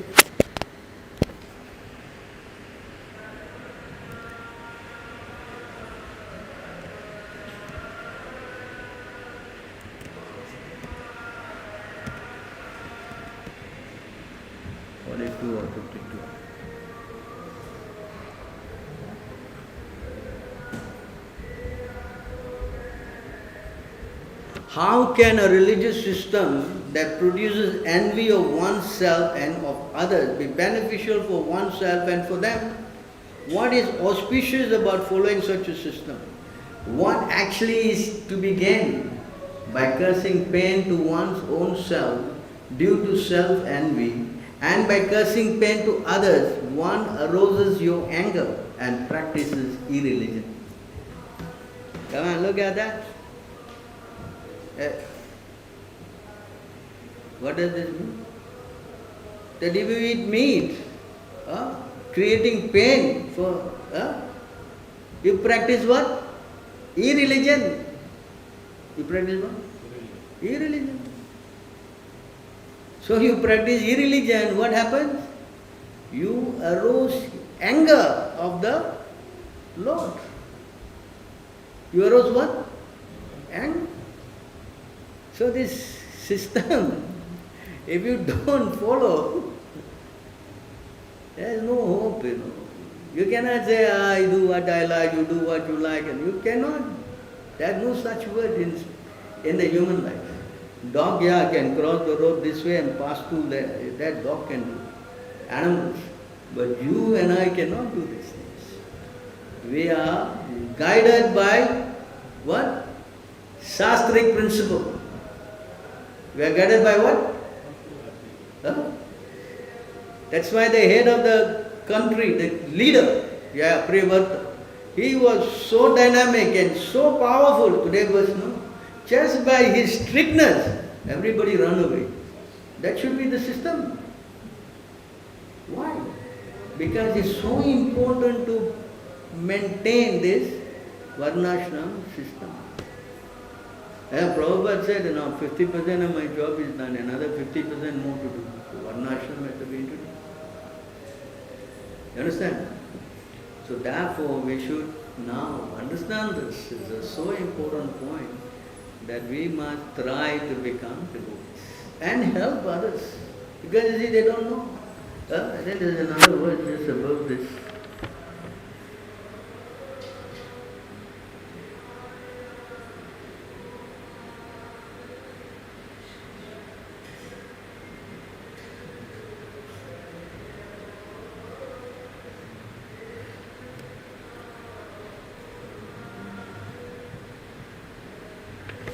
How can a religious system that produces envy of oneself and of others be beneficial for oneself and for them? What is auspicious about following such a system? What actually is to be gained by causing pain to one's own self due to self-envy, and by causing pain to others, one arouses your anger and practices irreligion. Come on, look at that. What does this mean? That if you eat meat, creating pain for, you practice what? Irreligion. You practice what? Irreligion. So you practice irreligion, what happens? You arouse anger of the Lord. You arouse what? Anger. So this system, if you don't follow, there is no hope, You cannot say, I do what I like, you do what you like, and you cannot. There is no such word in the human life. Dog, can cross the road this way and pass through there. That dog can do. Animals. But you and I cannot do these things. We are guided by what? Shastric principle. We are guided by what? Huh? That's why the head of the country, the leader, Priyavarta, he was so dynamic and so powerful. Today was no. Just by his strictness, everybody run away. That should be the system. Why? Because it's so important to maintain this Varnashram system. And Prabhupada said, 50% of my job is done, another 50% more to do. So Varnashram has to be introduced. You understand? So therefore we should now understand this. It's a so important point that we must try to become devotees and help others. Because you see, they don't know. I think there's another verse just above this.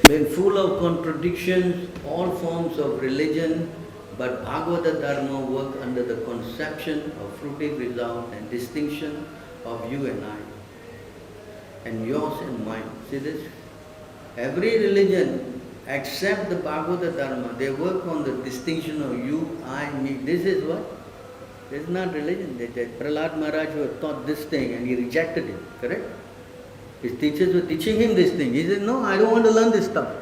Being full of contradictions, all forms of religion, but Bhagavata Dharma work under the conception of fruitive result and distinction of you and I, and yours and mine. See this? Every religion, except the Bhagavata Dharma, they work on the distinction of you, I, me. This is what? This is not religion. Prahlad Maharaj was taught this thing and he rejected it, correct? His teachers were teaching him this thing. He said, no, I don't want to learn this stuff.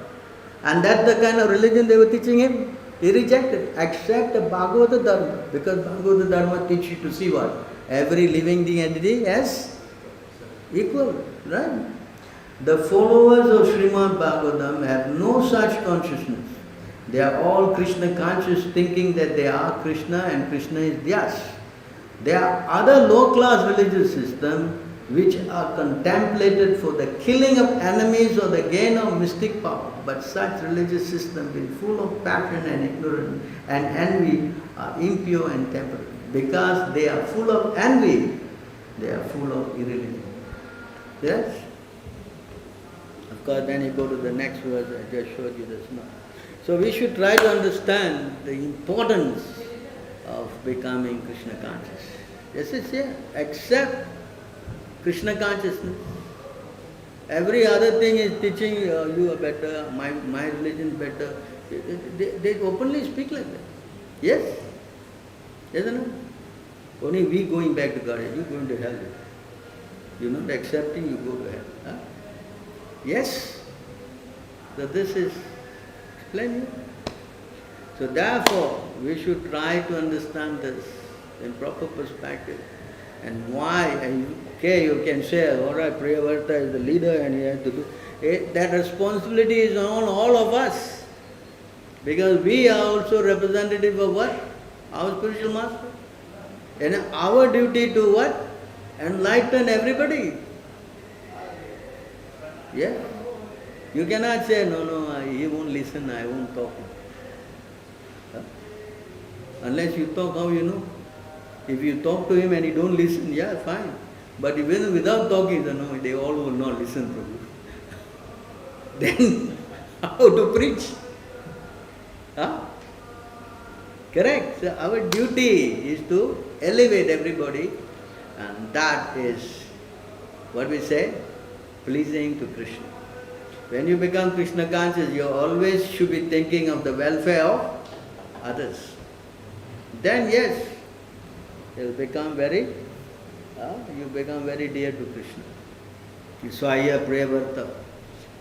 And that's the kind of religion they were teaching him. He rejected, except the Bhagavata Dharma. Because Bhagavata Dharma teaches you to see what? Every living entity as equal, right? The followers of Śrīmad-Bhāgavatam have no such consciousness. They are all Krishna conscious, thinking that they are Krishna and Krishna is theirs. There are other low-class religious systems which are contemplated for the killing of enemies or the gain of mystic power. But such religious systems, being full of passion and ignorance and envy, are impure and temporary. Because they are full of envy, they are full of irreligion. Yes? Of course, then you go to the next verse, I just showed you this now. So we should try to understand the importance of becoming Krishna conscious. Yes, it's here. Accept Krishna consciousness. Every other thing is teaching you are better, my religion is better. They openly speak like that. Yes? Yes or no? Only we going back to God, you going to hell. You're not accepting, you go to hell. Huh? Yes? So this is explained. So therefore, we should try to understand this in proper perspective. And why, and you can say, alright, Priyavarta is the leader and he has to do it. That responsibility is on all of us. Because we are also representative of what? Our spiritual master. And our duty to what? Enlighten everybody. Yeah? You cannot say, no, he won't listen, I won't talk. Huh? Unless you talk, how you know? If you talk to him and he don't listen, yeah, fine. But even without talking, no, they all will not listen to you. Then how to preach? Huh? Correct. So our duty is to elevate everybody, and that is what we say, pleasing to Krishna. When you become Krishna conscious, you always should be thinking of the welfare of others. Then yes, you become very dear to Krishna. So I hear Priyavarta.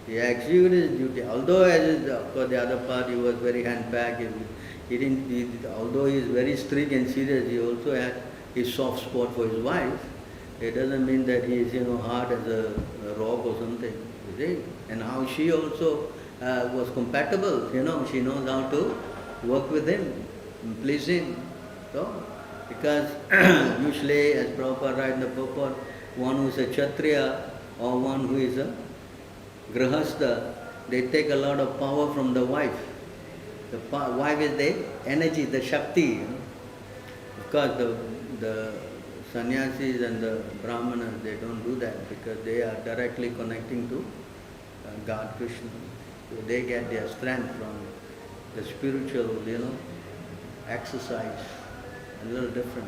He executed his duty. Although of course the other part he was very hand-packed. Although he is very strict and serious, he also had his soft spot for his wife. It doesn't mean that he is hard as a rock or something. You see? And how she also was compatible. She knows how to work with him, please him. So, because usually, as Prabhupada writes in the purport, one who is a Kshatriya or one who is a Grihastha, they take a lot of power from the wife. The wife is the energy, the Shakti. Of course, sannyasis and the brahmanas, they don't do that because they are directly connecting to God Krishna. So they get their strength from the spiritual, exercise, a little different.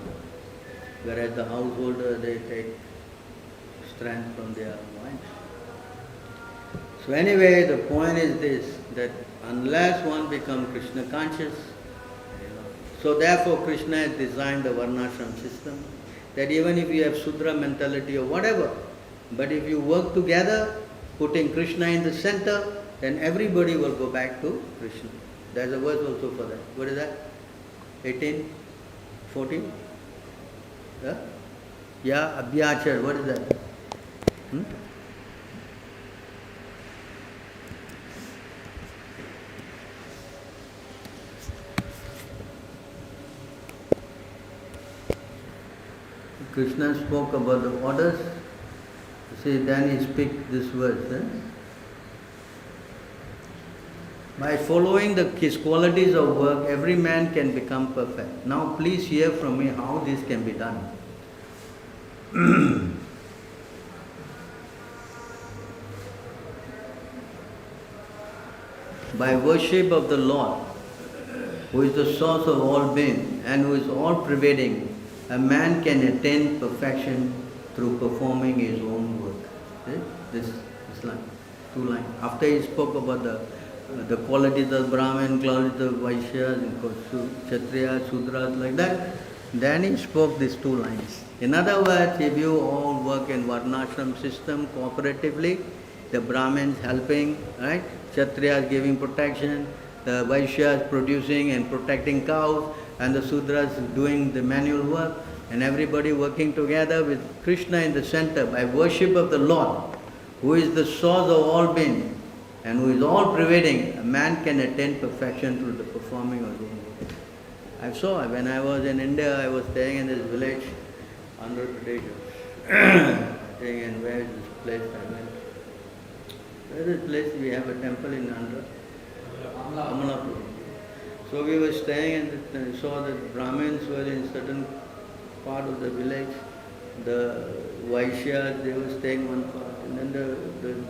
Whereas the householder, they take strength from their minds. So anyway, the point is this, that unless one becomes Krishna conscious, so therefore Krishna has designed the varnashram system, that even if you have Sudra mentality or whatever, but if you work together, putting Krishna in the center, then everybody will go back to Krishna. There's a verse also for that. What is that? 18? 14? Yeah, Abhyachar, what is that? Krishna spoke about the orders. See, then he speaks this verse. By following his qualities of work, every man can become perfect. Now please hear from me how this can be done. By worship of the Lord, who is the source of all being and who is all pervading, a man can attain perfection through performing his own work. See? This line, 2 lines. After he spoke about the qualities of Brahmin, qualities of Vaishyas, Kshatriyas, Sudras, like that, then he spoke these 2 lines. In other words, if you all work in Varnashram system cooperatively, the Brahmins helping, right? Kshatriyas giving protection, the Vaishyas producing and protecting cows, and the Sudras doing the manual work, and everybody working together with Krishna in the center by worship of the Lord, who is the source of all being and who is all pervading. A man can attain perfection through the performing of his own work. I saw when I was in India, I was staying in this village, Andhra Pradesh. Staying in where is this place I went? Where is this place? We have a temple in Andhra. Amalapur. So we were staying and saw that Brahmins were in certain part of the village. The Vaishyas, they were staying one part. And then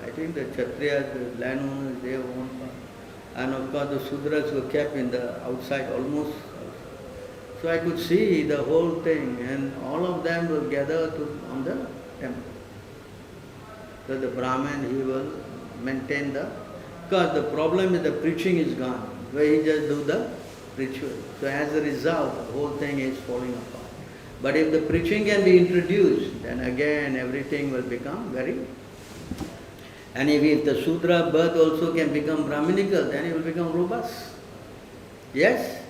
I think the Kshatriyas, the landowners, they were one part. And of course the Sudras were kept in the outside, almost. So I could see the whole thing, and all of them will gather on the temple. So the Brahmin, he will maintain because the problem is the preaching is gone, where he just do the ritual. So as a result, the whole thing is falling apart. But if the preaching can be introduced, then again everything will become very... And if the Sudra birth also can become Brahminical, then it will become robust. Yes?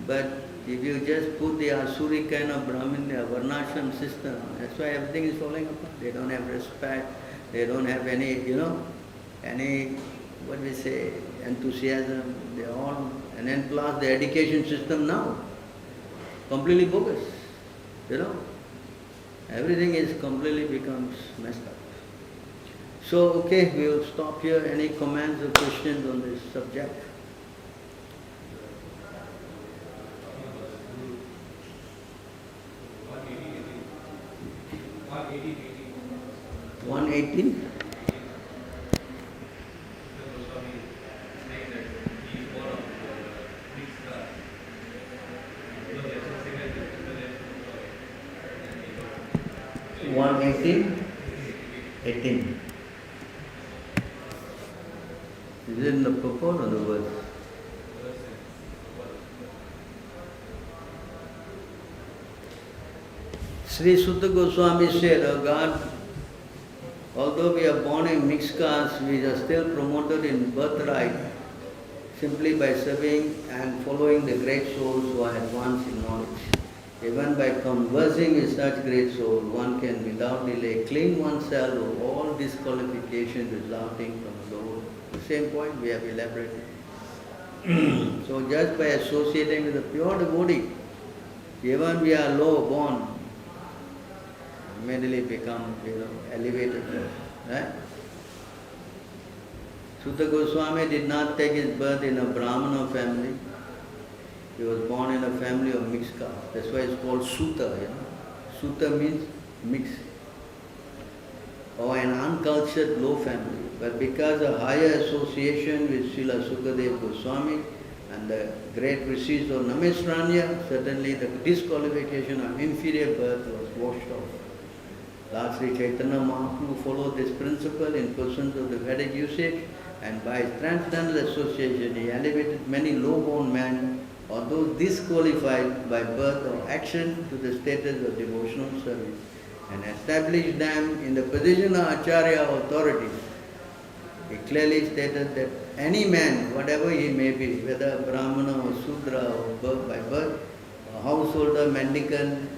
But if you just put the Asuri kind of Brahmin, Varnashram system, that's why everything is falling apart. They don't have respect, they don't have any, what we say, enthusiasm, they all, and then plus the education system now, completely bogus, Everything is completely becomes messed up. So, okay, we will stop here. Any comments or questions on this subject? One 18? One 18? 18. Is it in the purport or the verse? Sri Sutta Goswami said, oh God, although we are born in mixed caste, we are still promoted in birthright simply by serving and following the great souls who are advanced in knowledge. Even by conversing with such great souls, one can without delay clean oneself of all disqualifications resulting from low. The same point we have elaborated. So just by associating with a pure devotee, even we are low born, immediately become elevated. Right? Sutta Goswami did not take his birth in a Brahmana family. He was born in a family of mixed caste. That's why it's called Sutta. Sutta means mix, or an uncultured low family. But because of higher association with Srila Sukadeva Goswami and the great rishis of Namesranya, certainly the disqualification of inferior birth was washed off. Lord Sri Chaitanya Mahaprabhu followed this principle in pursuance of the Vedic usage, and by his transcendental association he elevated many low-born men or those disqualified by birth or action to the status of devotional service, and established them in the position of Acharya authority. He clearly stated that any man, whatever he may be, whether Brahmana or Sudra or by birth, or householder, mendicant,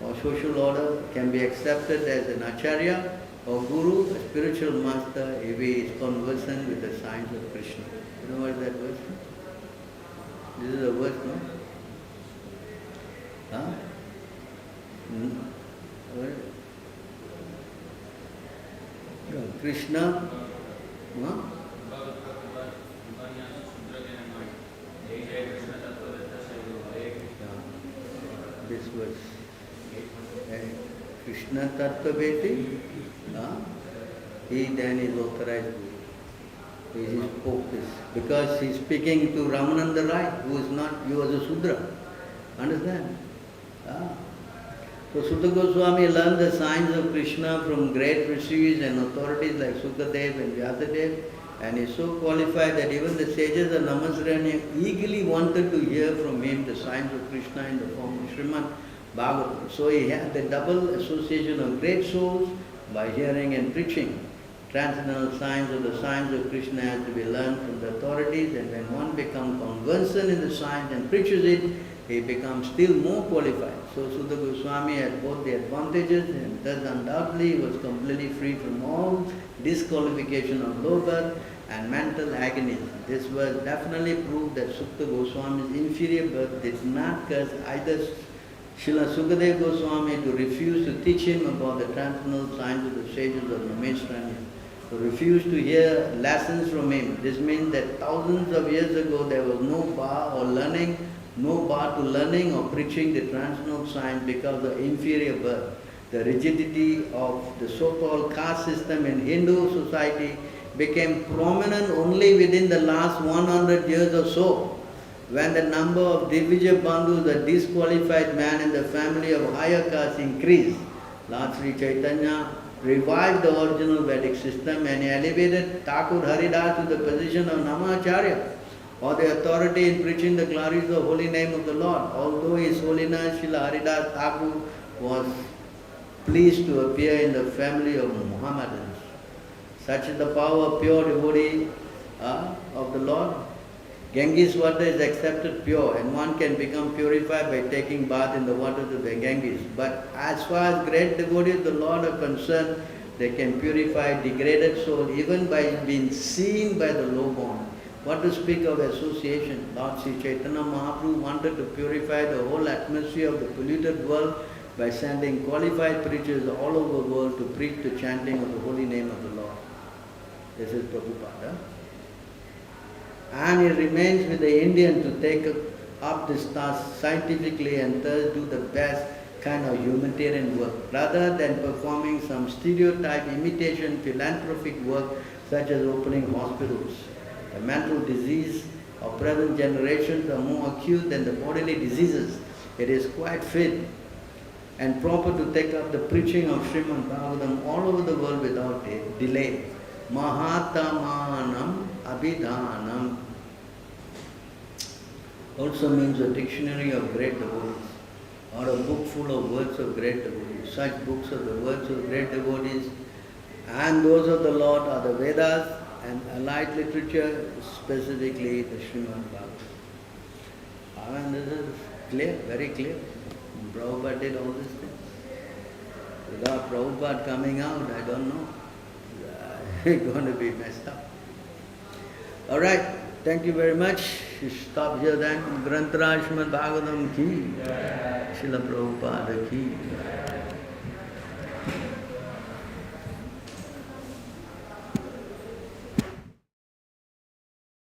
or social order, can be accepted as an Acharya or Guru, a spiritual master, if he is conversant with the signs of Krishna. You know what is that verse? This is a verse, no? Huh? Krishna, huh? This verse. Krishna Tattvaveti, he then is authorized Guru. He spoke this. Because he is speaking to Ramananda Rai, who is not, he was a Sudra. Understand? So Sutta Goswami learned the signs of Krishna from great rishis and authorities like Sukadev and Vyasadeva, and is so qualified that even the sages of Namasranya eagerly wanted to hear from him the signs of Krishna in the form of Śrīmad-Bhāgavatam. So he had the double association of great souls by hearing and preaching. Transcendental signs of the signs of Krishna has to be learned from the authorities, and when one becomes conversant in the signs and preaches it, he becomes still more qualified. So Sutta Goswami had both the advantages, and thus undoubtedly he was completely free from all disqualification of low birth and mental agony. This verse definitely proved that Sutta Goswami's inferior birth did not cause either Srila Sukadeva Goswami to refuse to teach him about the transcendental signs of the sages of Namesranya, to refuse to hear lessons from him. This means that thousands of years ago there was no bar or learning, no bar to learning or preaching the transcendental signs because of inferior birth. The rigidity of the so-called caste system in Hindu society became prominent only within the last 100 years or so, when the number of Divija Bandhus, the disqualified man in the family of higher caste, increased. Lord Sri Chaitanya revived the original Vedic system and elevated Thakur Haridas to the position of Namacharya, or the authority in preaching the glories of holy name of the Lord. Although His Holiness Srila Haridas Thakur was pleased to appear in the family of Mohammedans. Such is the power of pure devotee of the Lord. Ganges water is accepted pure, and one can become purified by taking bath in the waters of the Ganges. But as far as great devotees of the Lord are concerned, they can purify degraded soul even by being seen by the low-born. What to speak of association? Lord Sri Chaitanya Mahaprabhu wanted to purify the whole atmosphere of the polluted world by sending qualified preachers all over the world to preach the chanting of the holy name of the Lord. This is Prabhupada. And he remains with the Indian to take up this task scientifically and thus do the best kind of humanitarian work, rather than performing some stereotype imitation philanthropic work such as opening hospitals. The mental disease of present generations are more acute than the bodily diseases. It is quite fit and proper to take up the preaching of Śrīmad-Bhāgavatam all over the world without delay. Mahatamanam Abhidhanam also means a dictionary of great devotees, or a book full of words of great devotees. Such books of the words of great devotees and those of the Lord are the Vedas and allied literature, specifically the Śrīmad-Bhāgavatam. And this is clear, very clear. Prabhupada did all these things. Without Prabhupada coming out, I don't know. It's going to be messed up. All right, thank you very much. You stop here then. Grantaraj Śrīmad-Bhāgavatam ki, Srila Prabhupada ki.